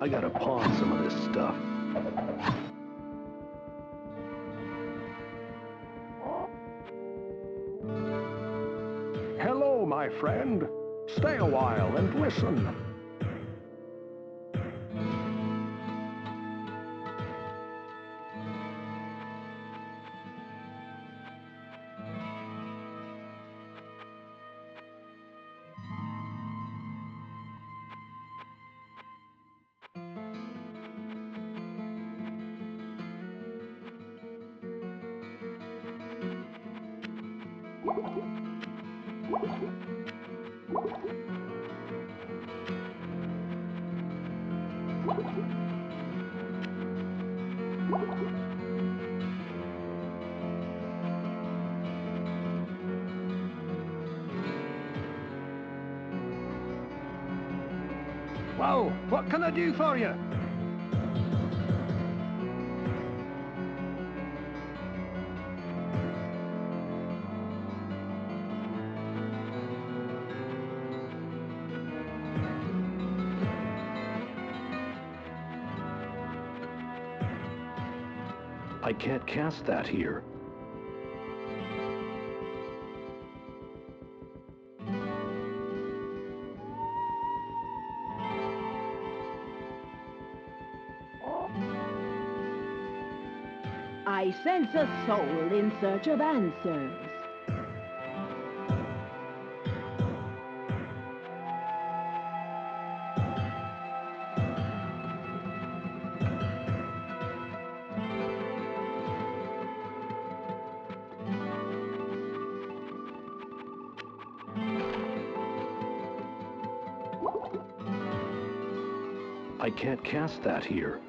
I gotta pawn some of this stuff. Hello, my friend. Stay a while and listen. Well, what can I do for you? I can't cast that here. I sense a soul in search of answers. I can't cast that here.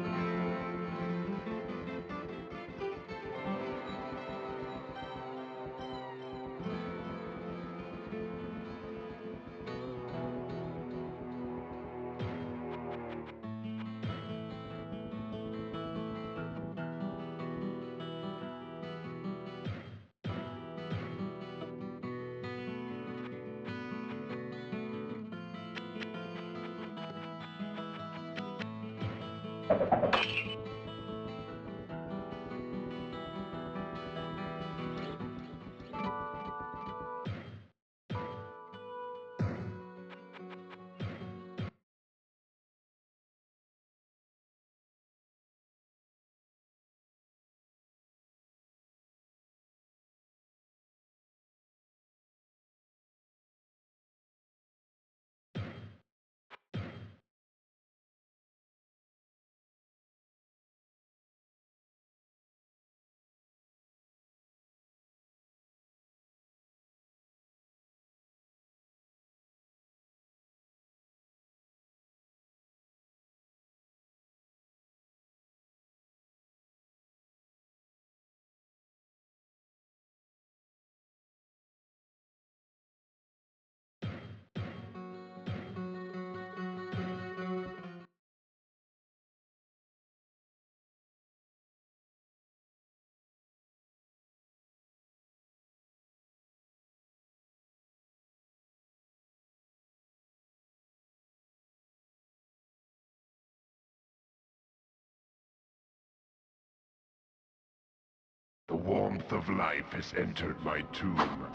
warmth of life has entered my tomb.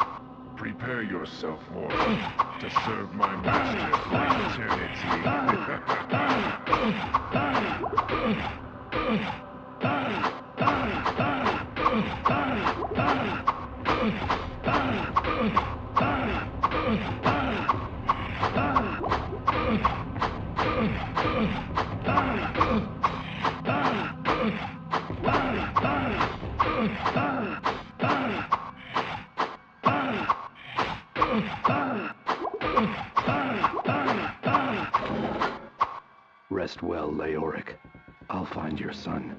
Prepare yourself, mortal, to serve my master for Rest well, Leoric. I'll find your son.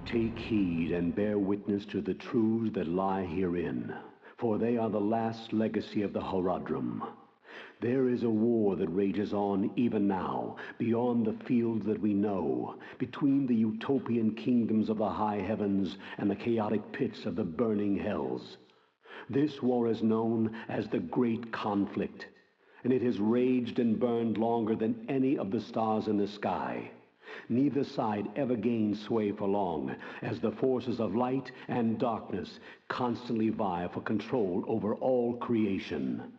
Take heed and bear witness to the truths that lie herein, for they are the last legacy of the Horadrim. There is a war that rages on even now, beyond the fields that we know, between the utopian kingdoms of the high heavens and the chaotic pits of the burning hells. This war is known as the Great Conflict, and it has raged and burned longer than any of the stars in the sky. Neither side ever gained sway for long, as the forces of light and darkness constantly vie for control over all creation.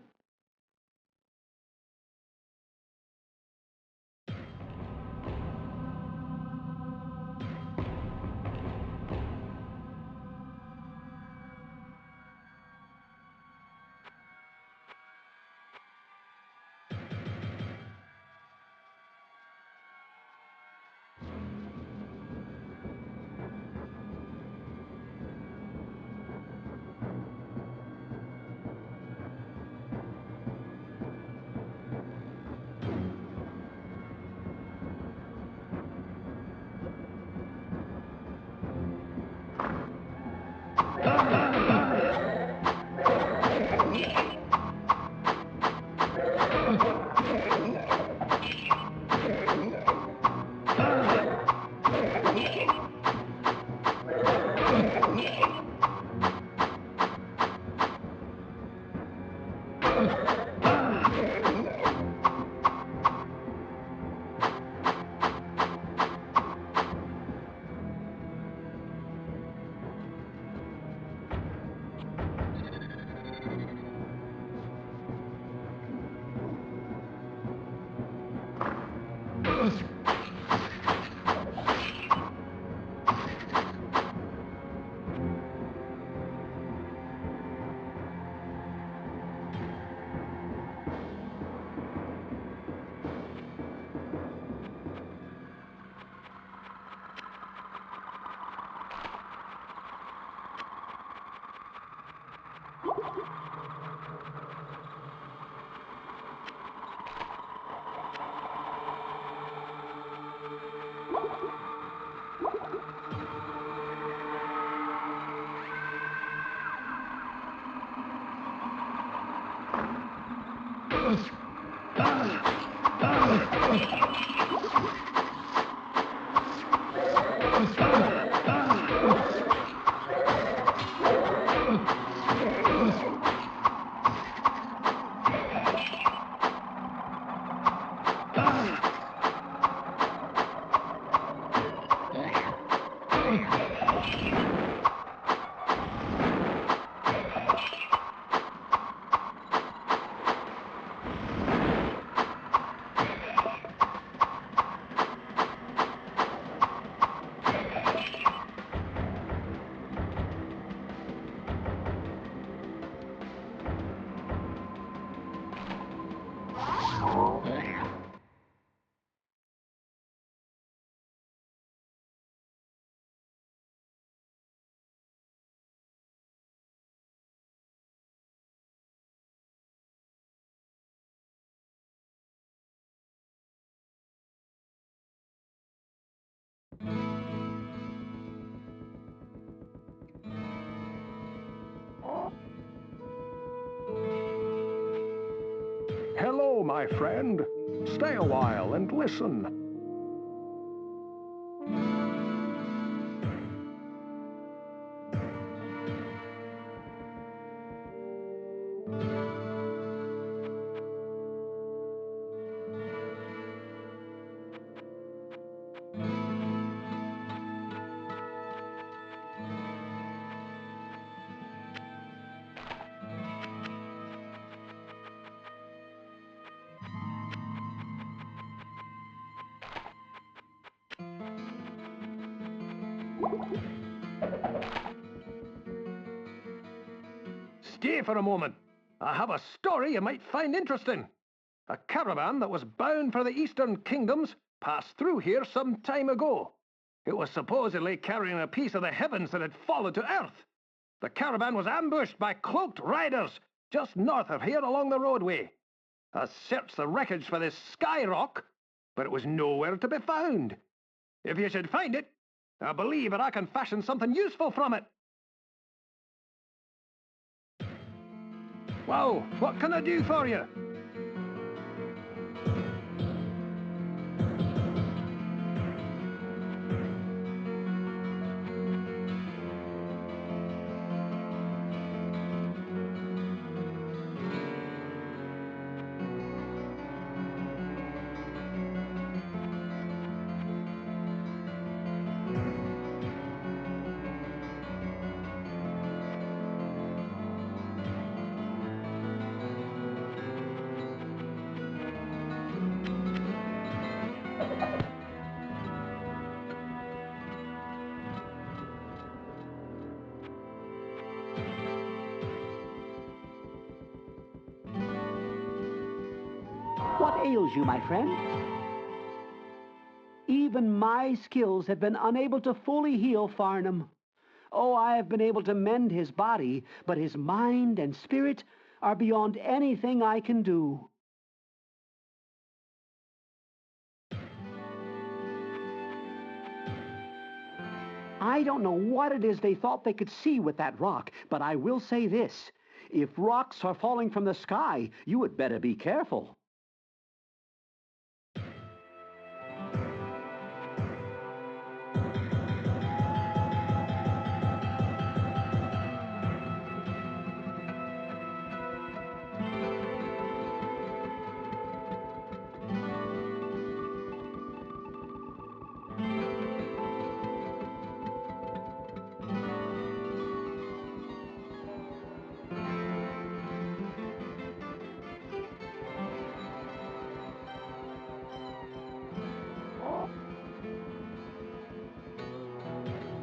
Hello, my friend. Stay a while and listen. Stay for a moment. I have a story you might find interesting. A caravan that was bound for the Eastern Kingdoms passed through here some time ago. It was supposedly carrying a piece of the heavens that had fallen to earth. The caravan was ambushed by cloaked riders just north of here along the roadway. I searched the wreckage for this sky rock, but it was nowhere to be found. If you should find it, I believe that I can fashion something useful from it. Well, what can I do for you? What ails you, my friend? Even my skills have been unable to fully heal Farnham. Oh, I have been able to mend his body, but his mind and spirit are beyond anything I can do. I don't know what it is they thought they could see with that rock, but I will say this. If rocks are falling from the sky, you had better be careful.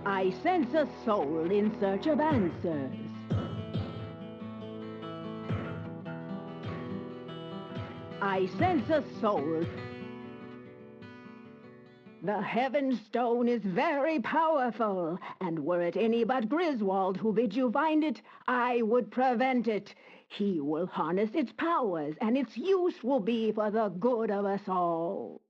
I sense a soul in search of answers. I sense a soul. The Heaven Stone is very powerful, and were it any but Griswold who bid you find it, I would prevent it. He will harness its powers, and its use will be for the good of us all.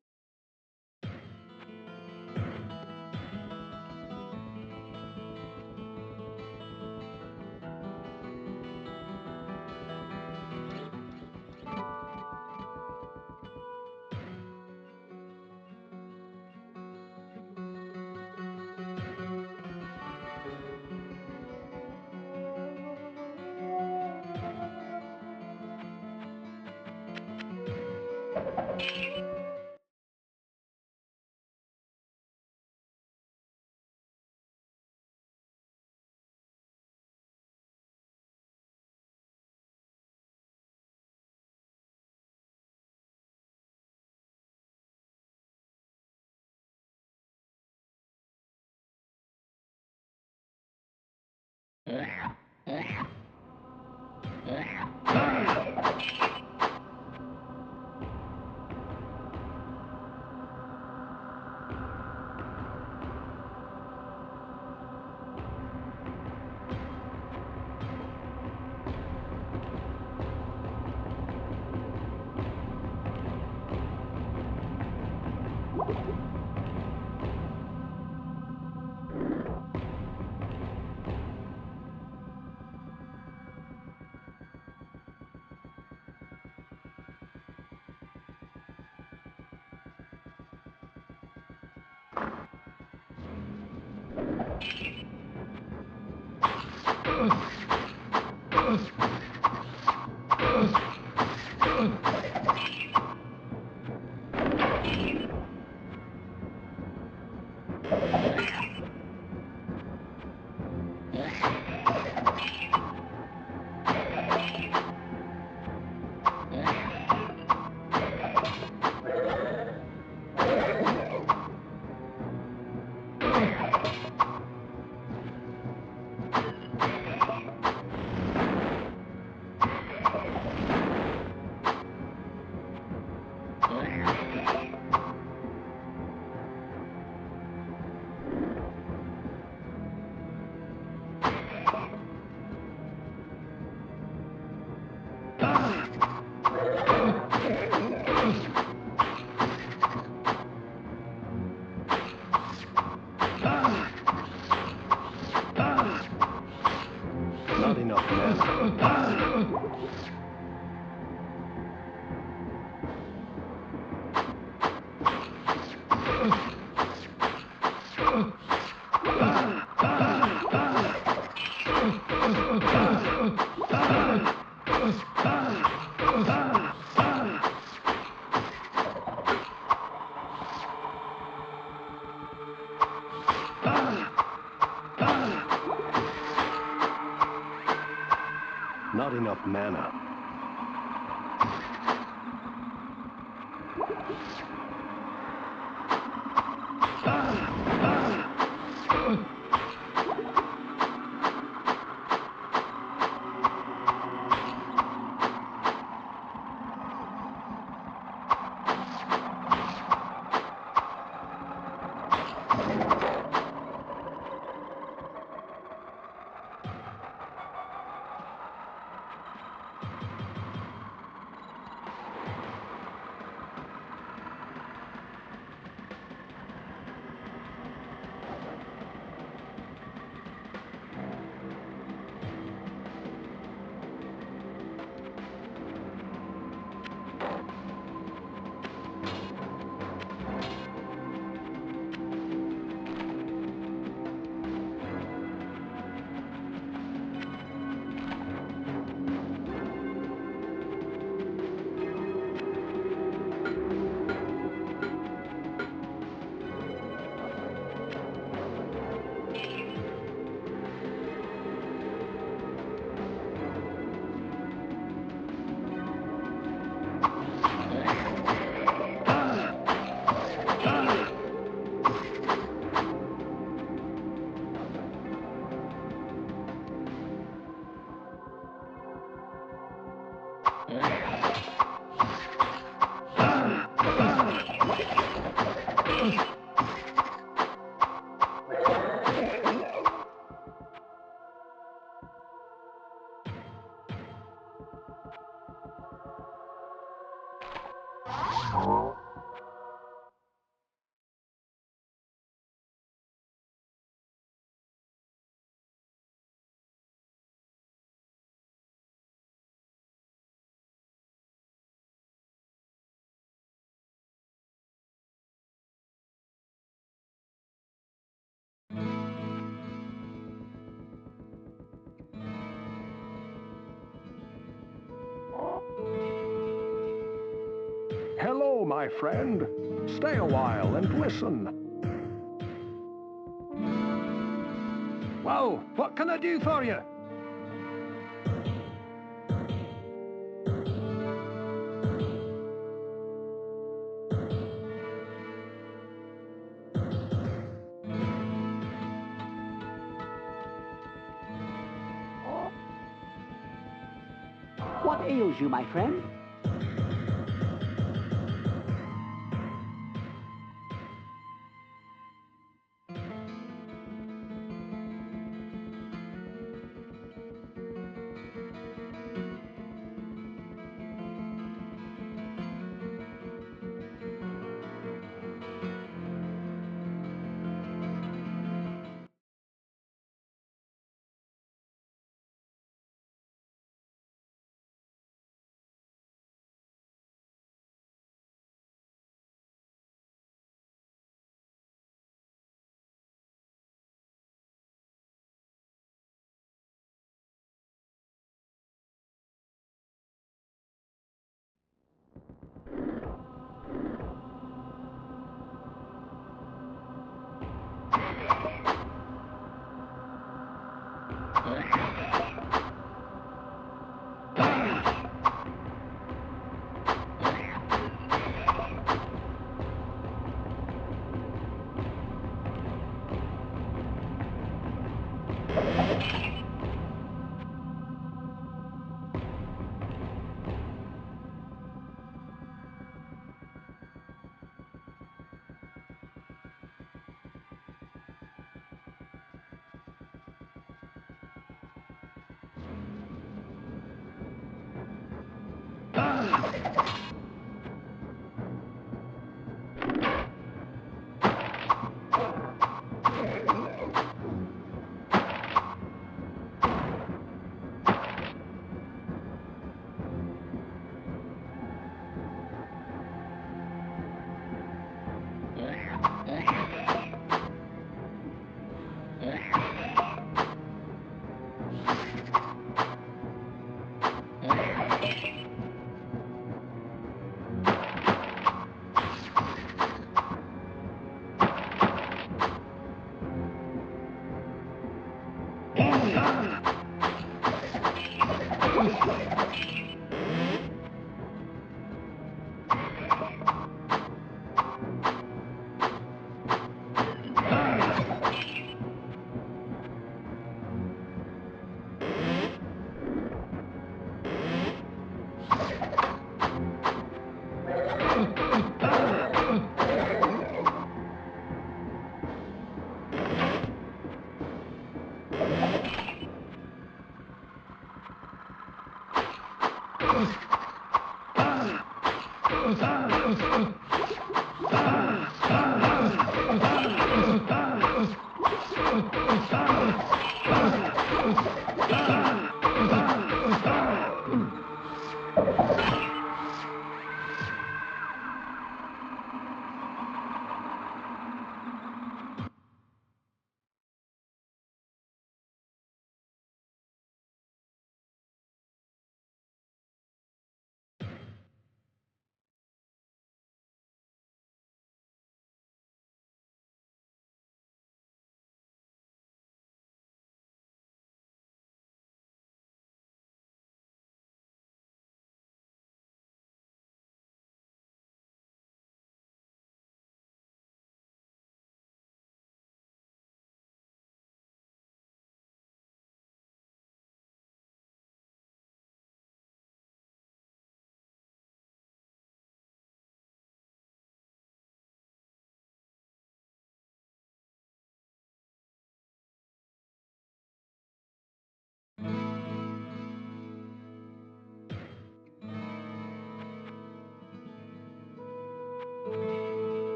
Not enough mana. Not enough mana. Hello, my friend. Stay a while and listen. Well, what can I do for you? What ails you, my friend?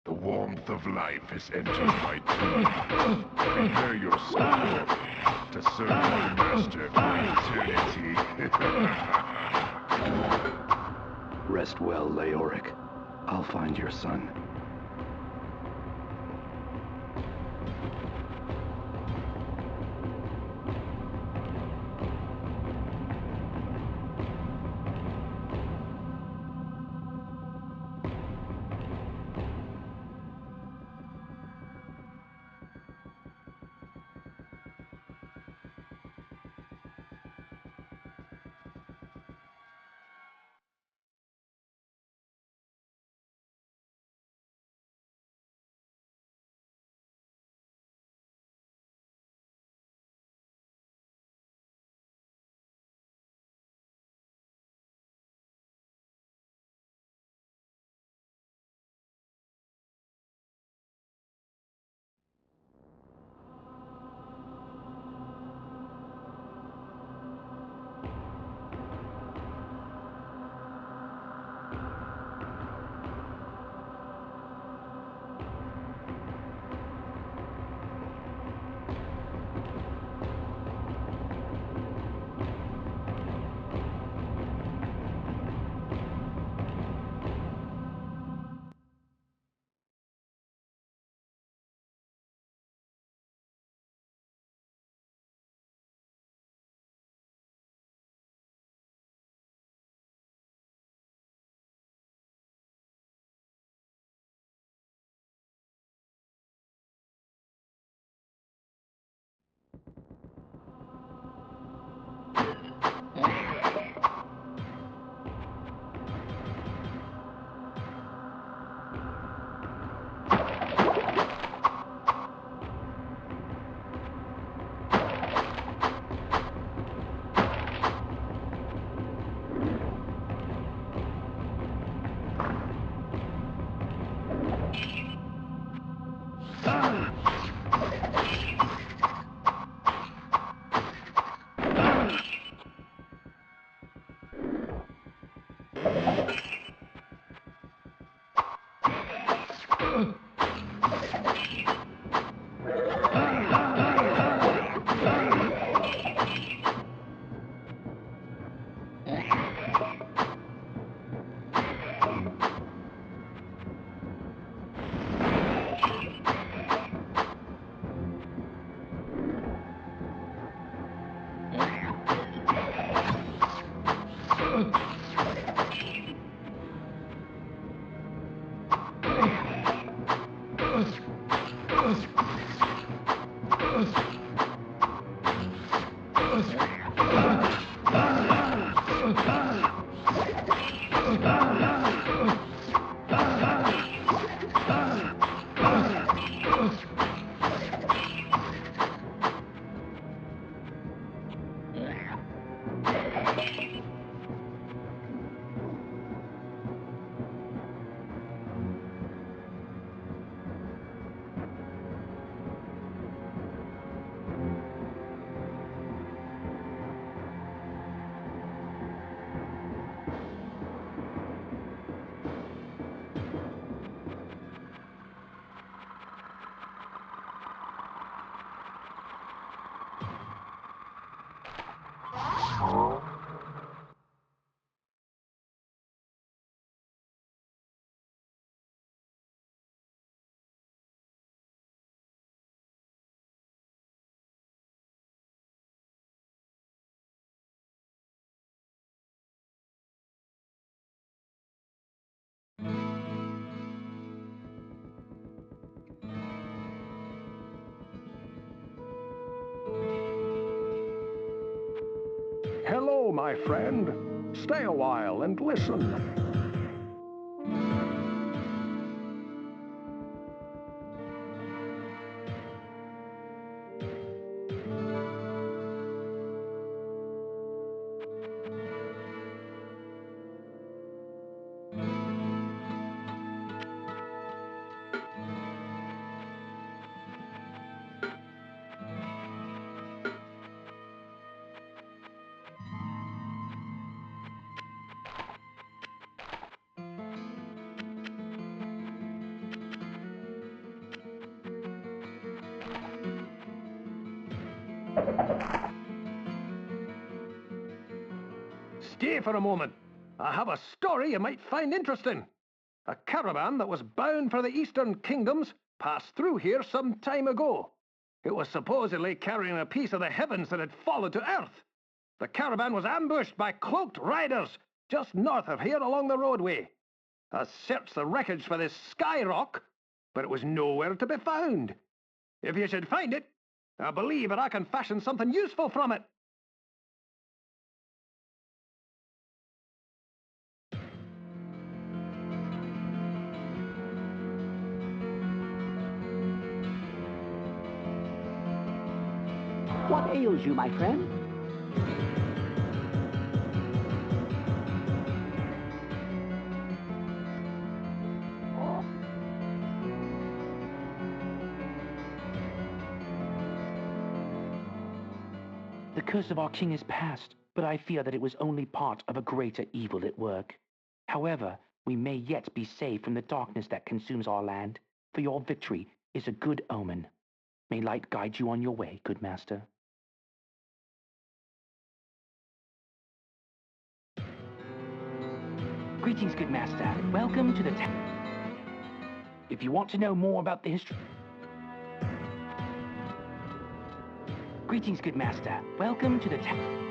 The warmth of life has entered my tomb. Prepare yourself, mortal, to serve my master for eternity. Rest well, Leoric. I'll find your son. Hello, my friend. Stay a while and listen. Stay for a moment. I have a story you might find interesting. A caravan that was bound for the Eastern Kingdoms passed through here some time ago. It was supposedly carrying a piece of the heavens that had fallen to earth. The caravan was ambushed by cloaked riders just north of here along the roadway. I searched the wreckage for this sky rock, but it was nowhere to be found. If you should find it, I believe that I can fashion something useful from it. What ails you, my friend? The curse of our king is past, but I fear that it was only part of a greater evil at work. However, we may yet be saved from the darkness that consumes our land, for your victory is a good omen. May light guide you on your way, good master. Greetings, good master. Welcome to the town. If you want to know more about the history... Greetings, good master. Welcome to the town.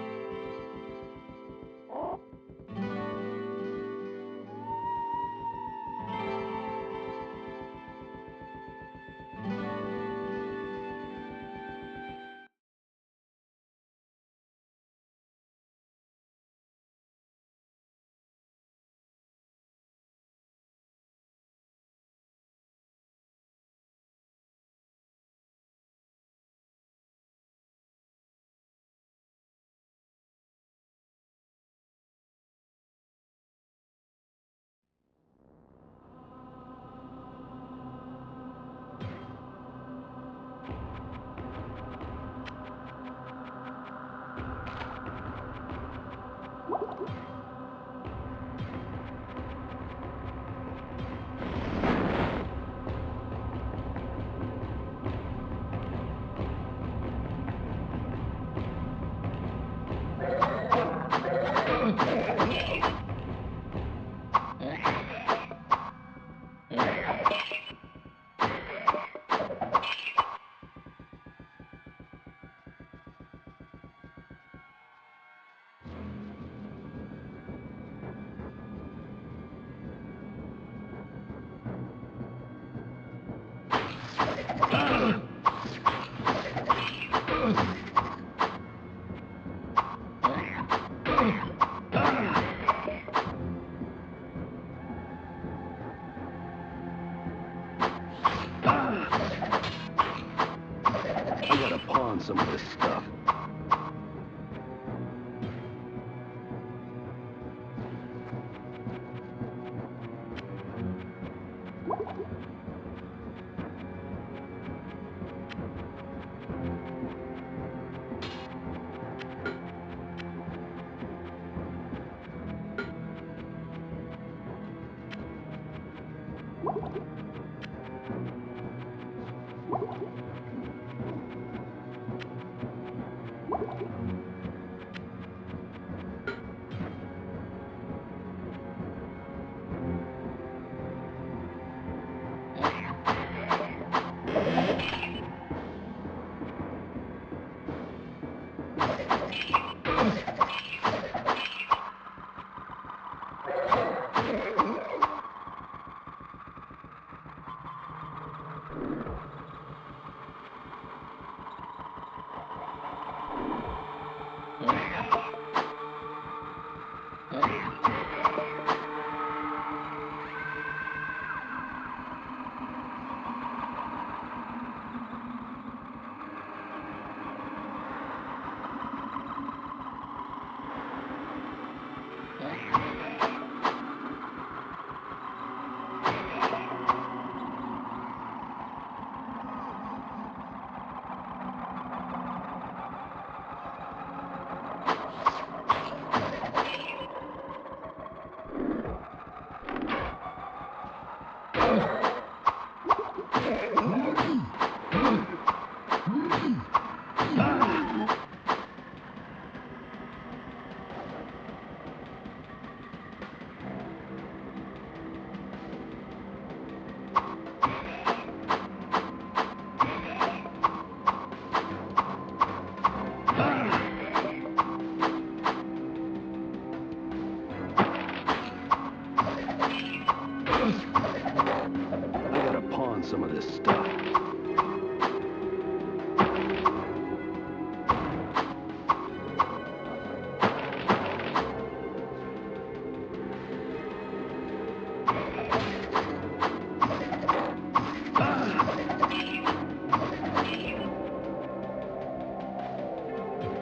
I gotta pawn some of this stuff.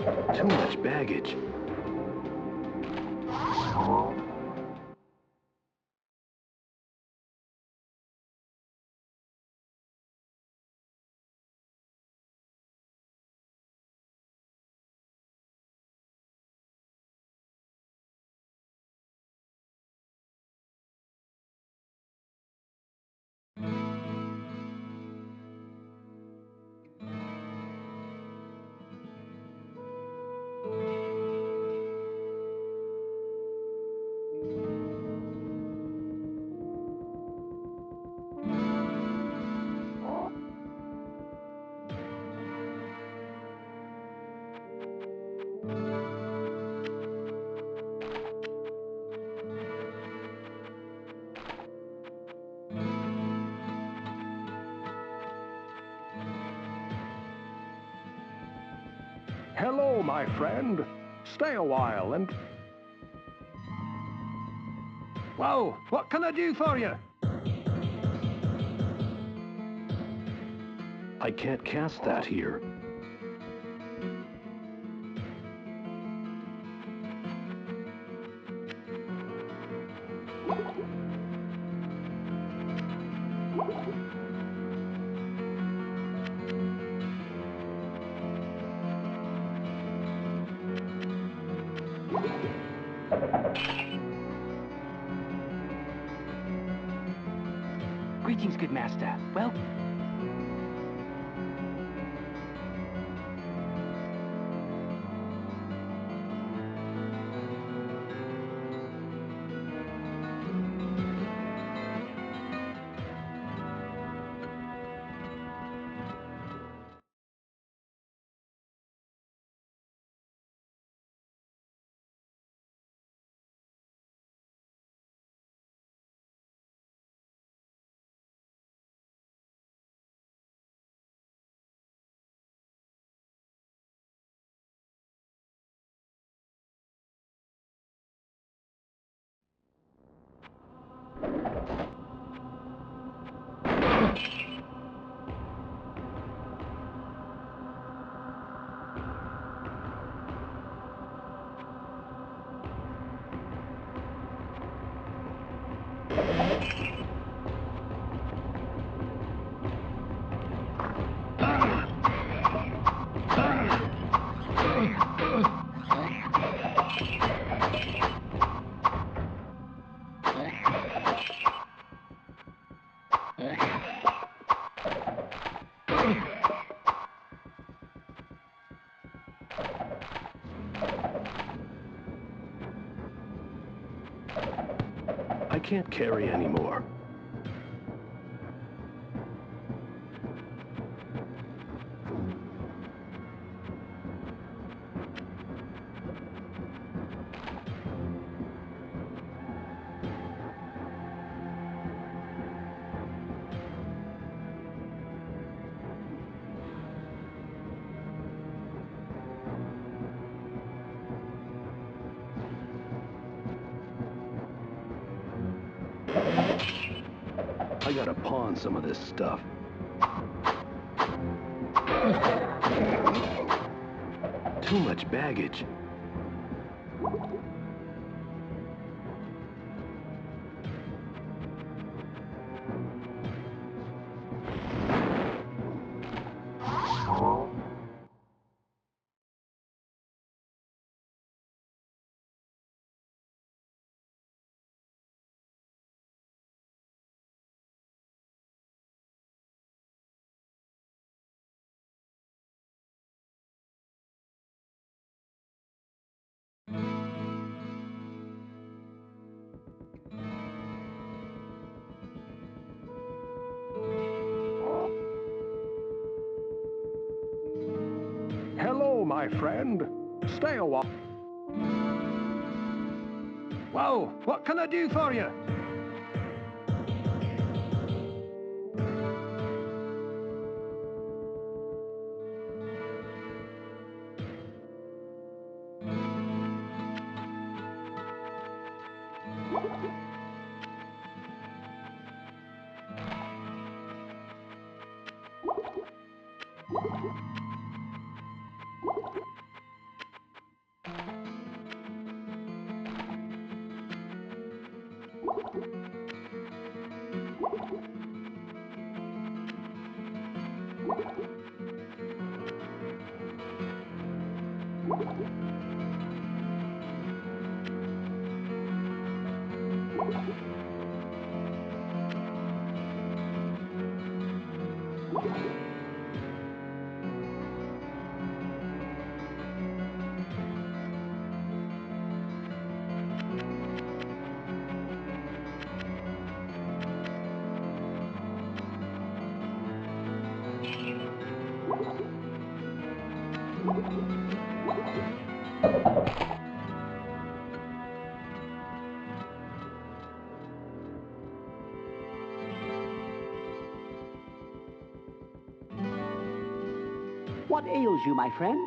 Too much baggage. Hello, my friend. Stay a while and... Whoa, what can I do for you? I can't cast that here. Greetings, good master. Well, I can't carry anymore. I gotta pawn some of this stuff. Too much baggage. Hello, my friend. Stay a while. Whoa, what can I do for you? What ails you, my friend?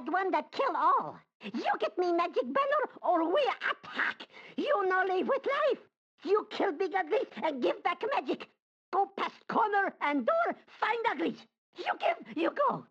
that one that kill all. You get me magic banner, or we attack. You no live with life. You kill big uglies and give back magic. Go past corner and door, find uglies. You give, you go.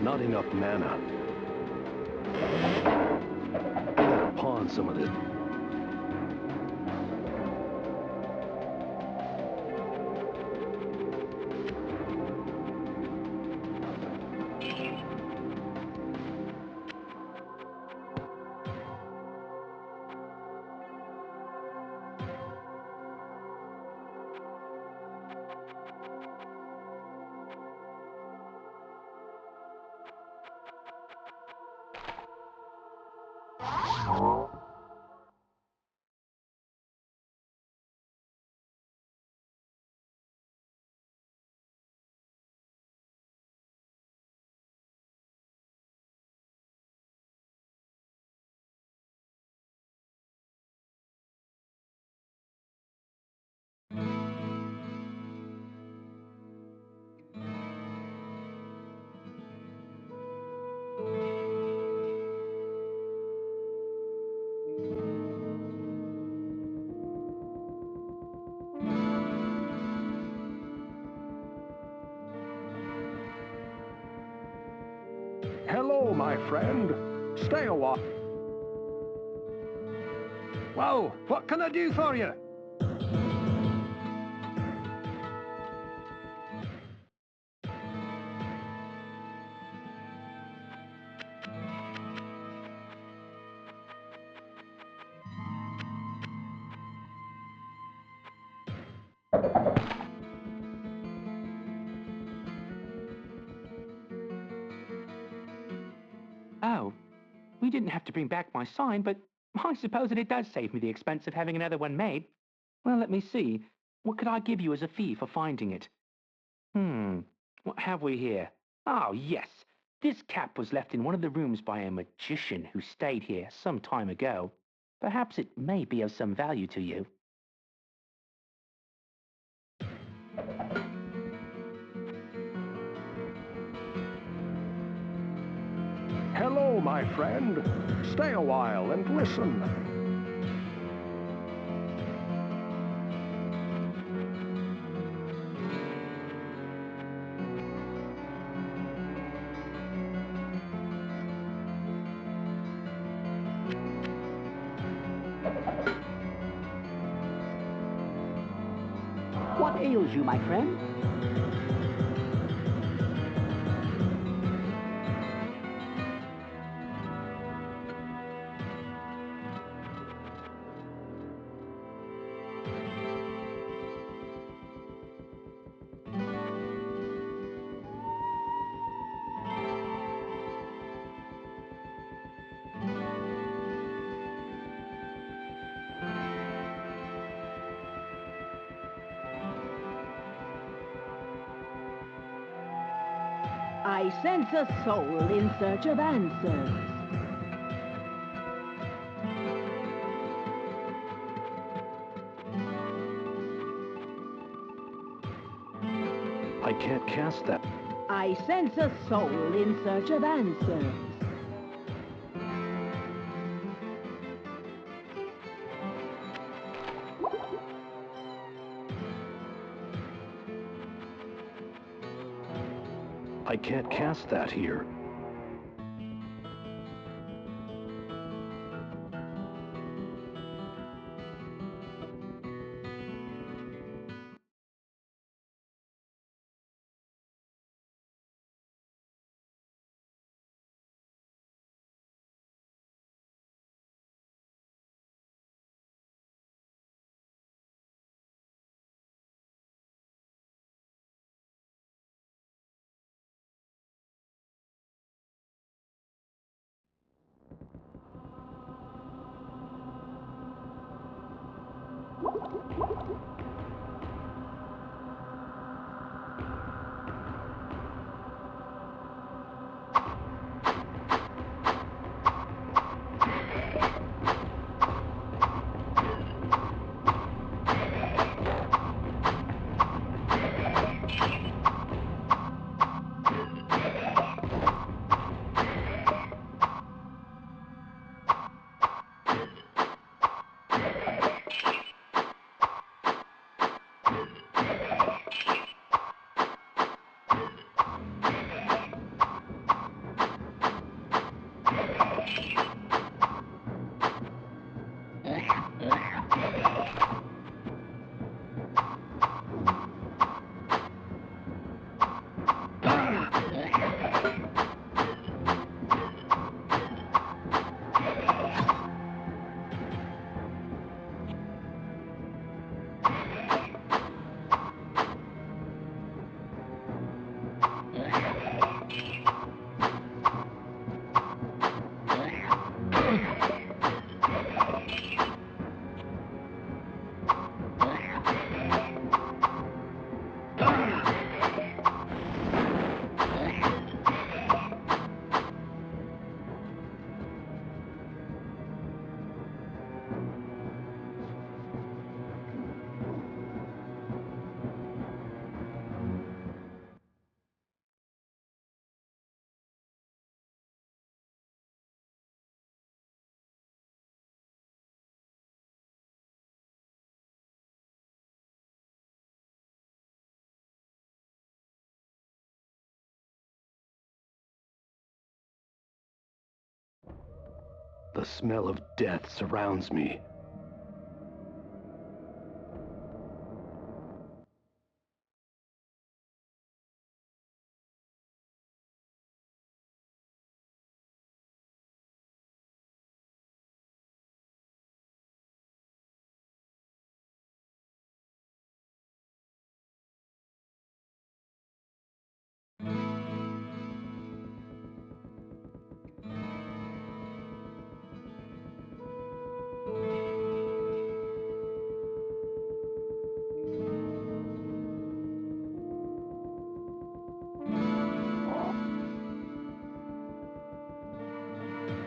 Not enough mana. I gotta pawn some of this. Hello, my friend. Stay a while. Whoa, what can I do for you? Oh, we didn't have to bring back my sign, but I suppose that it does save me the expense of having another one made. Well, let me see. What could I give you as a fee for finding it? What have we here? Oh, yes. This cap was left in one of the rooms by a magician who stayed here some time ago. Perhaps it may be of some value to you. Hello, my friend. Stay a while and listen. What ails you, my friend? I sense a soul in search of answers. I can't cast that. I sense a soul in search of answers. I can't cast that here. The smell of death surrounds me.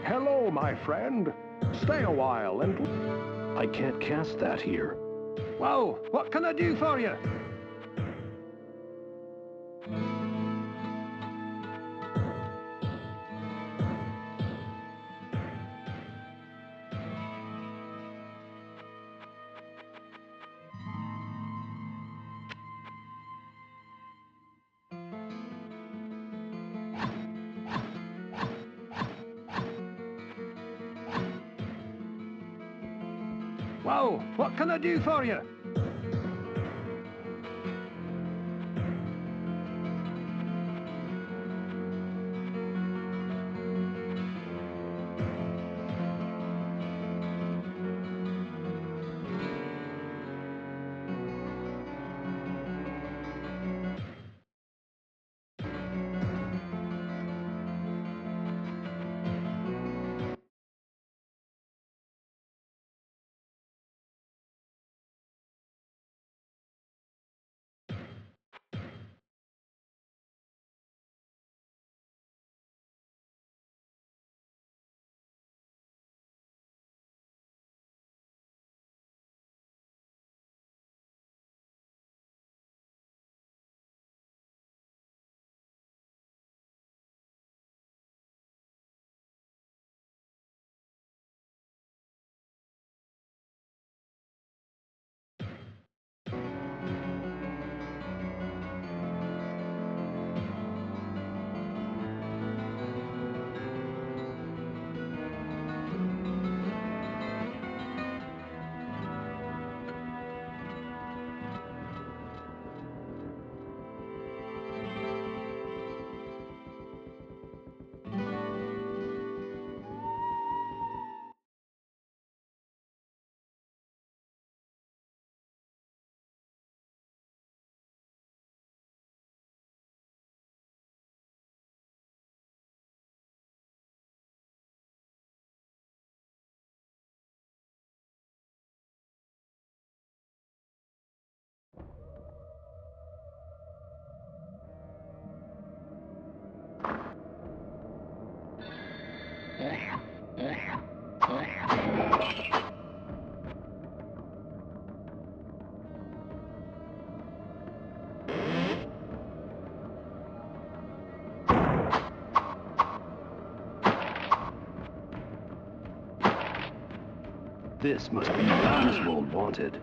Hello, my friend. Stay a while and... I can't cast that here. Well, what can I do for you? Well, what can I do for you? This must be what Griswold wanted.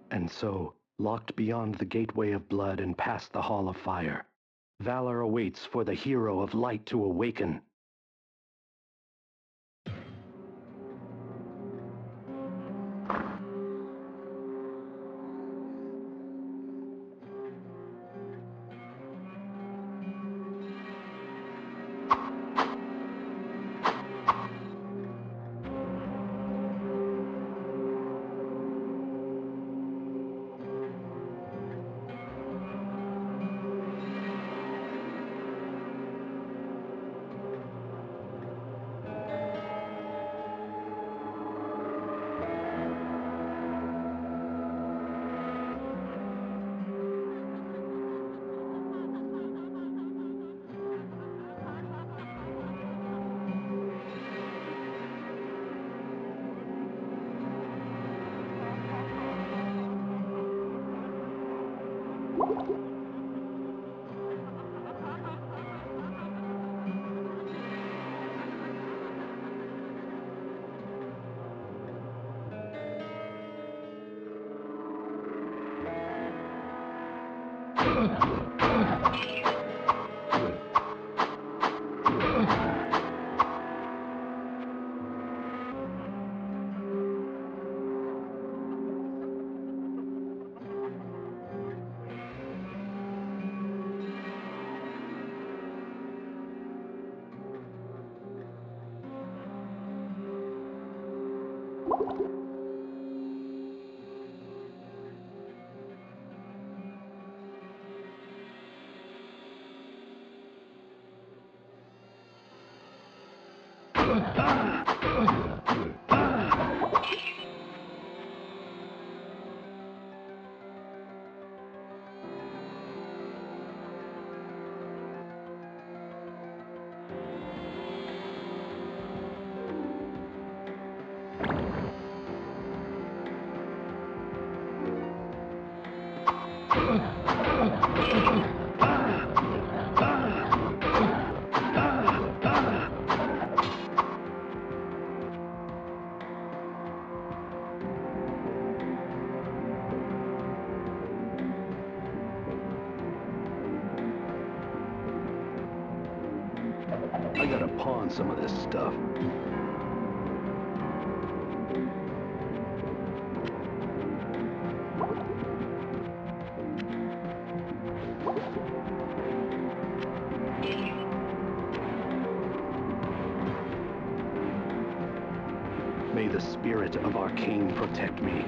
And so, locked beyond the gateway of blood and past the hall of fire, valor awaits for the hero of light to awaken. I gotta pawn some of this stuff. May the spirit of our king protect me.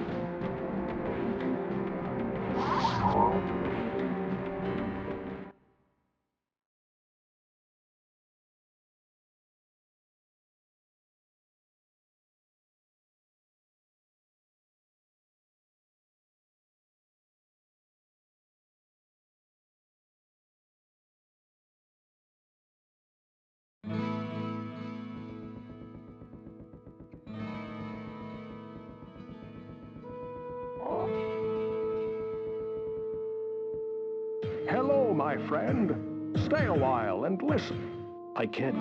my friend. Stay a while and listen. I can't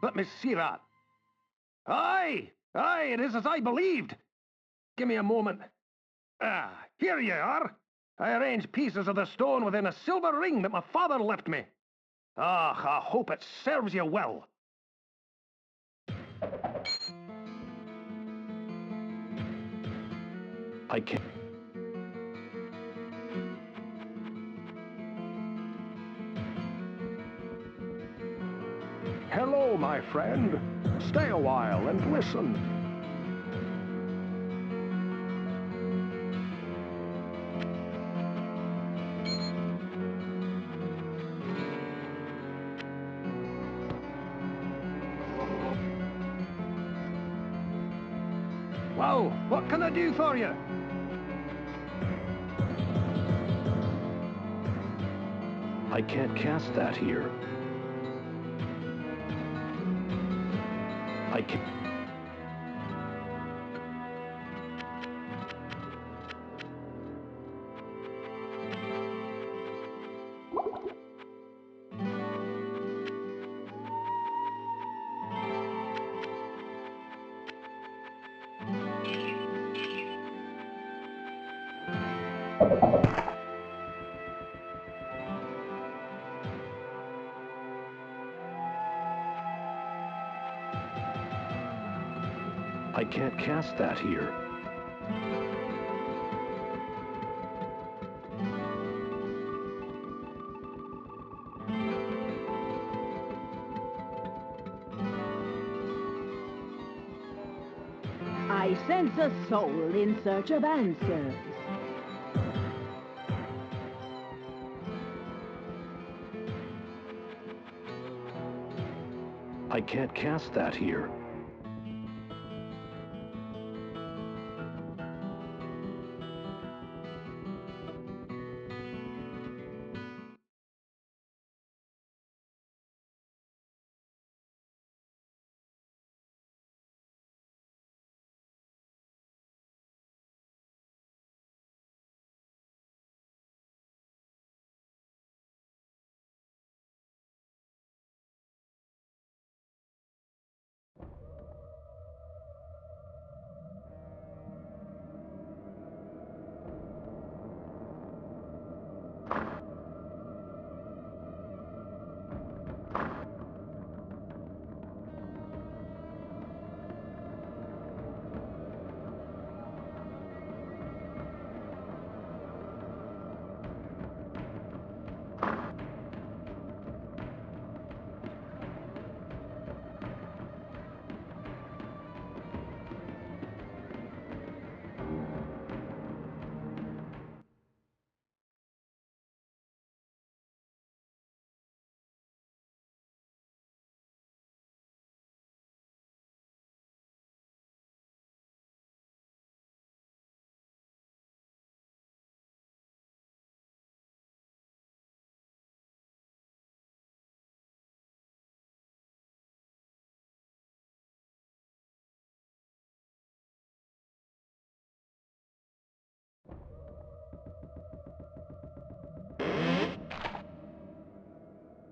Let me see that. Aye, it is as I believed. Give me a moment. Ah, here you are. I arranged pieces of the stone within a silver ring that my father left me. Ah, I hope it serves you well. I can't. Hello, my friend. Stay a while and listen. Well, what can I do for you? I can't cast that here. I can't. I can't cast that here. I sense a soul in search of answers. I can't cast that here.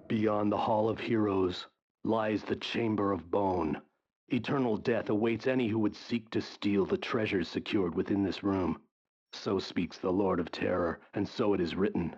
Beyond the Hall of Heroes lies the Chamber of Bone. Eternal death awaits any who would seek to steal the treasures secured within this room. So speaks the Lord of Terror, and so it is written.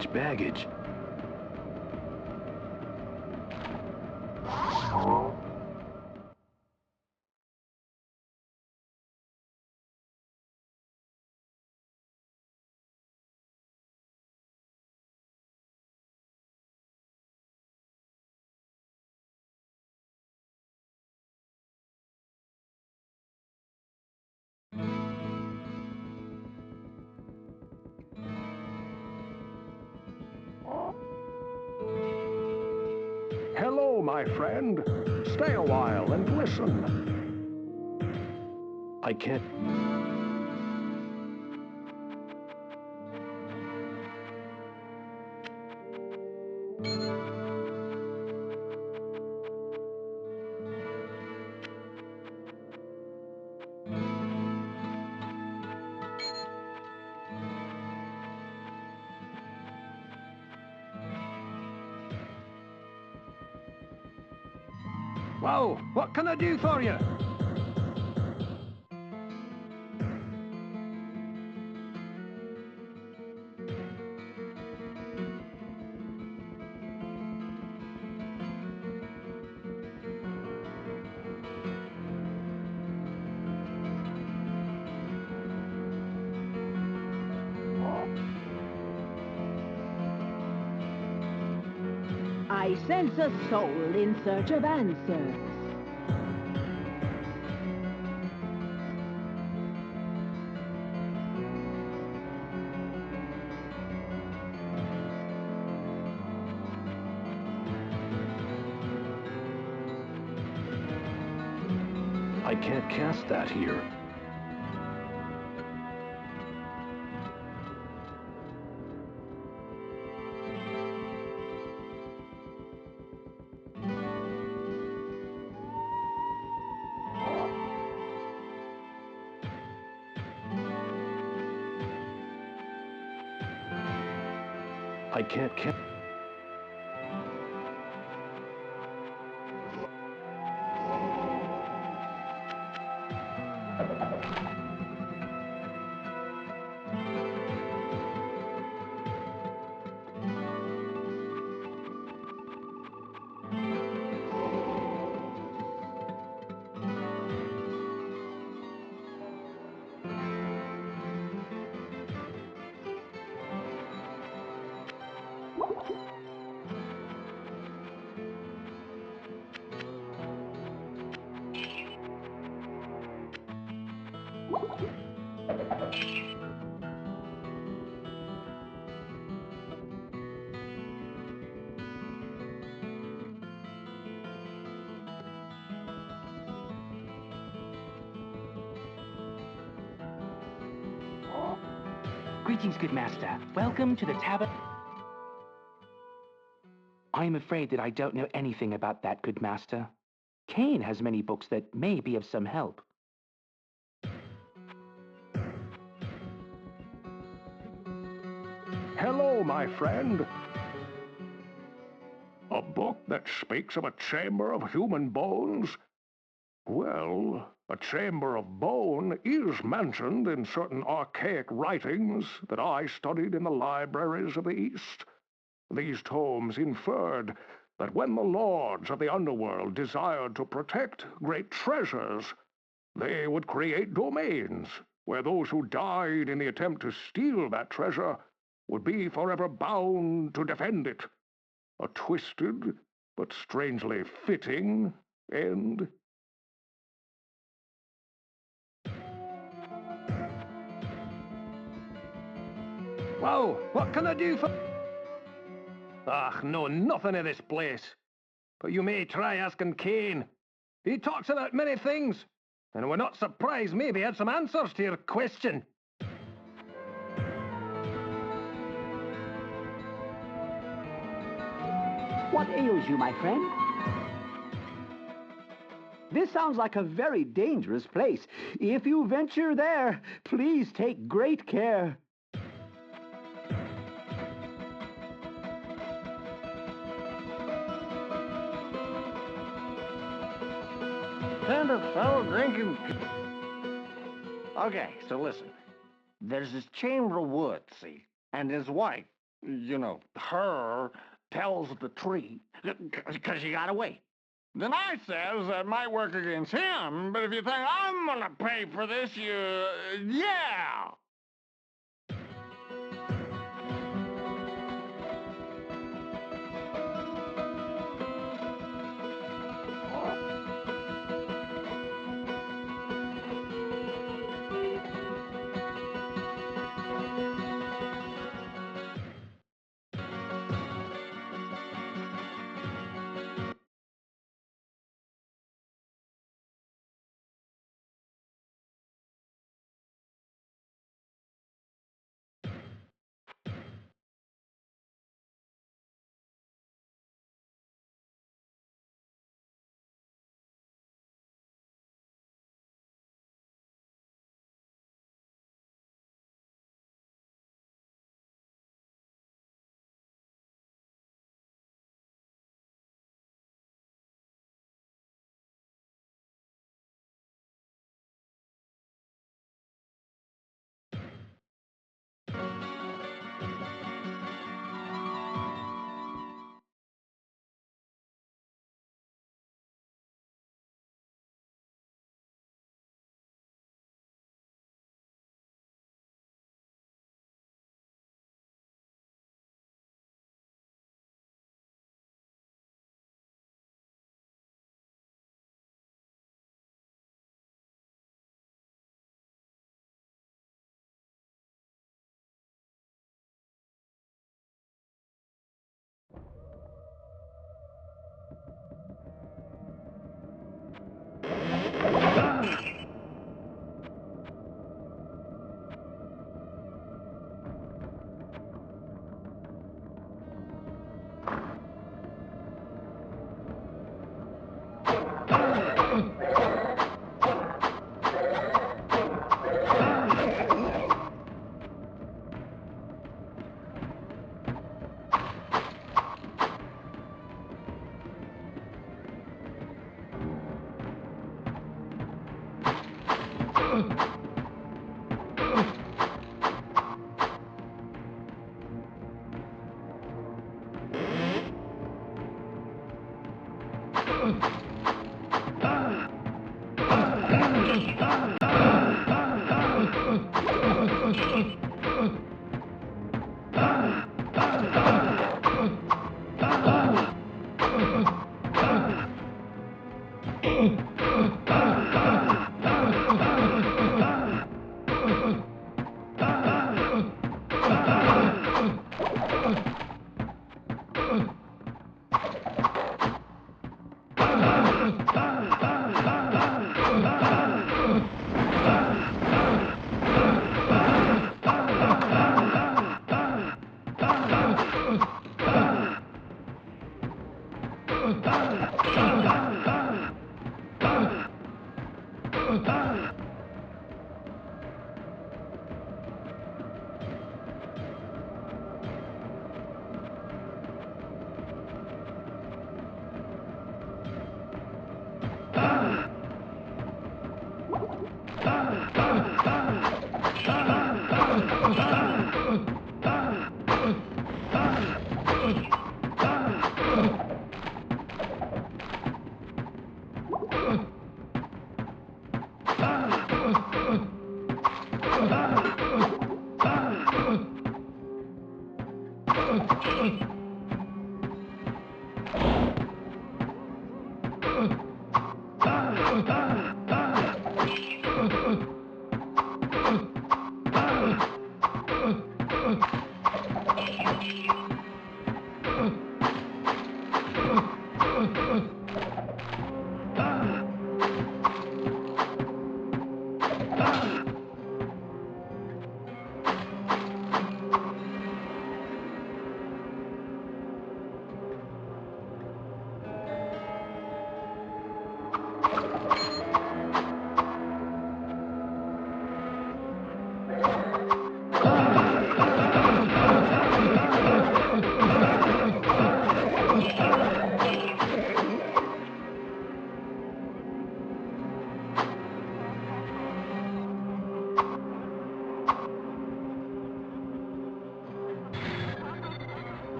much baggage. Hello, my friend. Stay a while and listen. I can't... Well, what can I do for you? I sense a soul in search of answers. I can't cast that here. I can't cast... Greetings, good master. Welcome to the tavern. I am afraid that I don't know anything about that, good master. Cain has many books that may be of some help. Hello, my friend. A book that speaks of a chamber of human bones? Well, a chamber of bone is mentioned in certain archaic writings that I studied in the libraries of the East. These tomes inferred that when the lords of the underworld desired to protect great treasures, they would create domains where those who died in the attempt to steal that treasure would be forever bound to defend it. A twisted, but strangely fitting end. Well, what can I do for... Ach, no, nothing of this place. But you may try asking Cain. He talks about many things, and we're not surprised maybe he had some answers to your question. What ails you, my friend? This sounds like a very dangerous place. If you venture there, please take great care. Kind of fellow drinking. Okay, so listen. There's this chamber of wood, see? And his wife, You know, her tells the tree, because she got away. Then I says that might work against him, but if you think I'm gonna pay for this, yeah.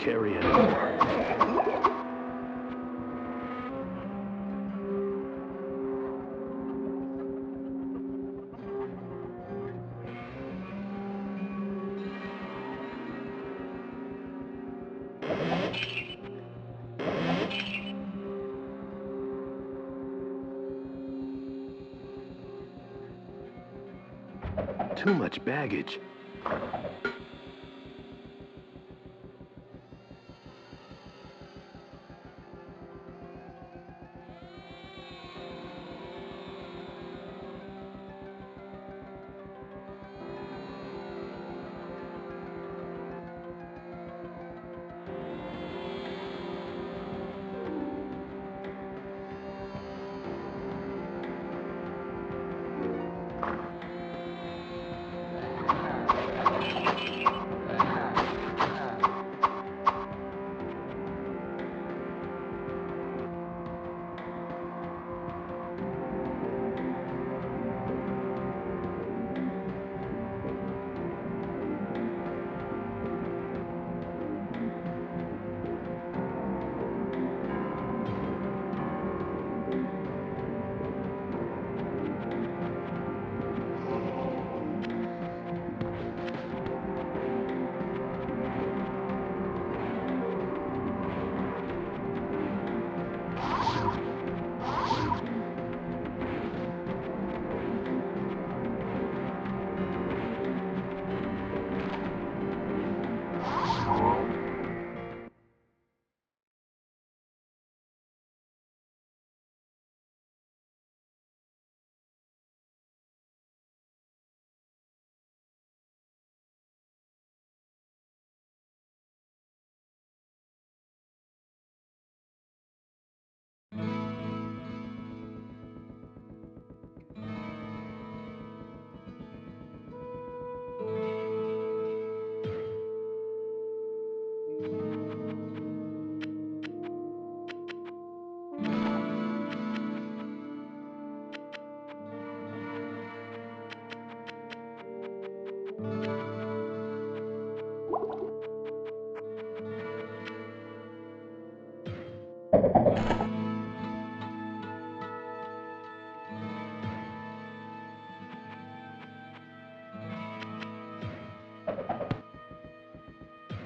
carry anymore. Too much baggage.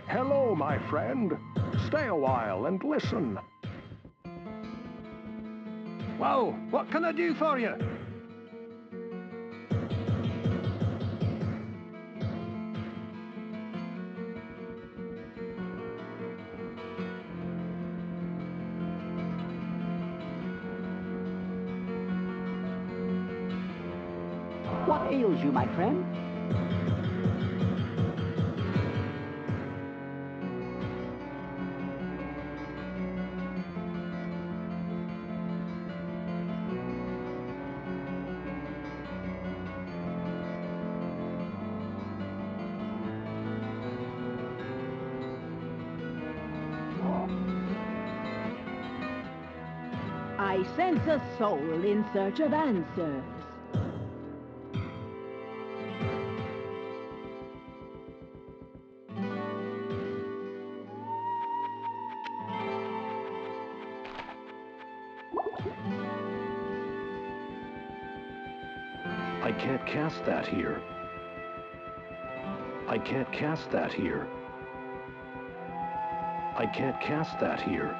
Hello, my friend. Stay a while and listen. Well, what can I do for you? What ails you, my friend? I sense a soul in search of answers. I can't cast that here. I can't cast that here. I can't cast that here.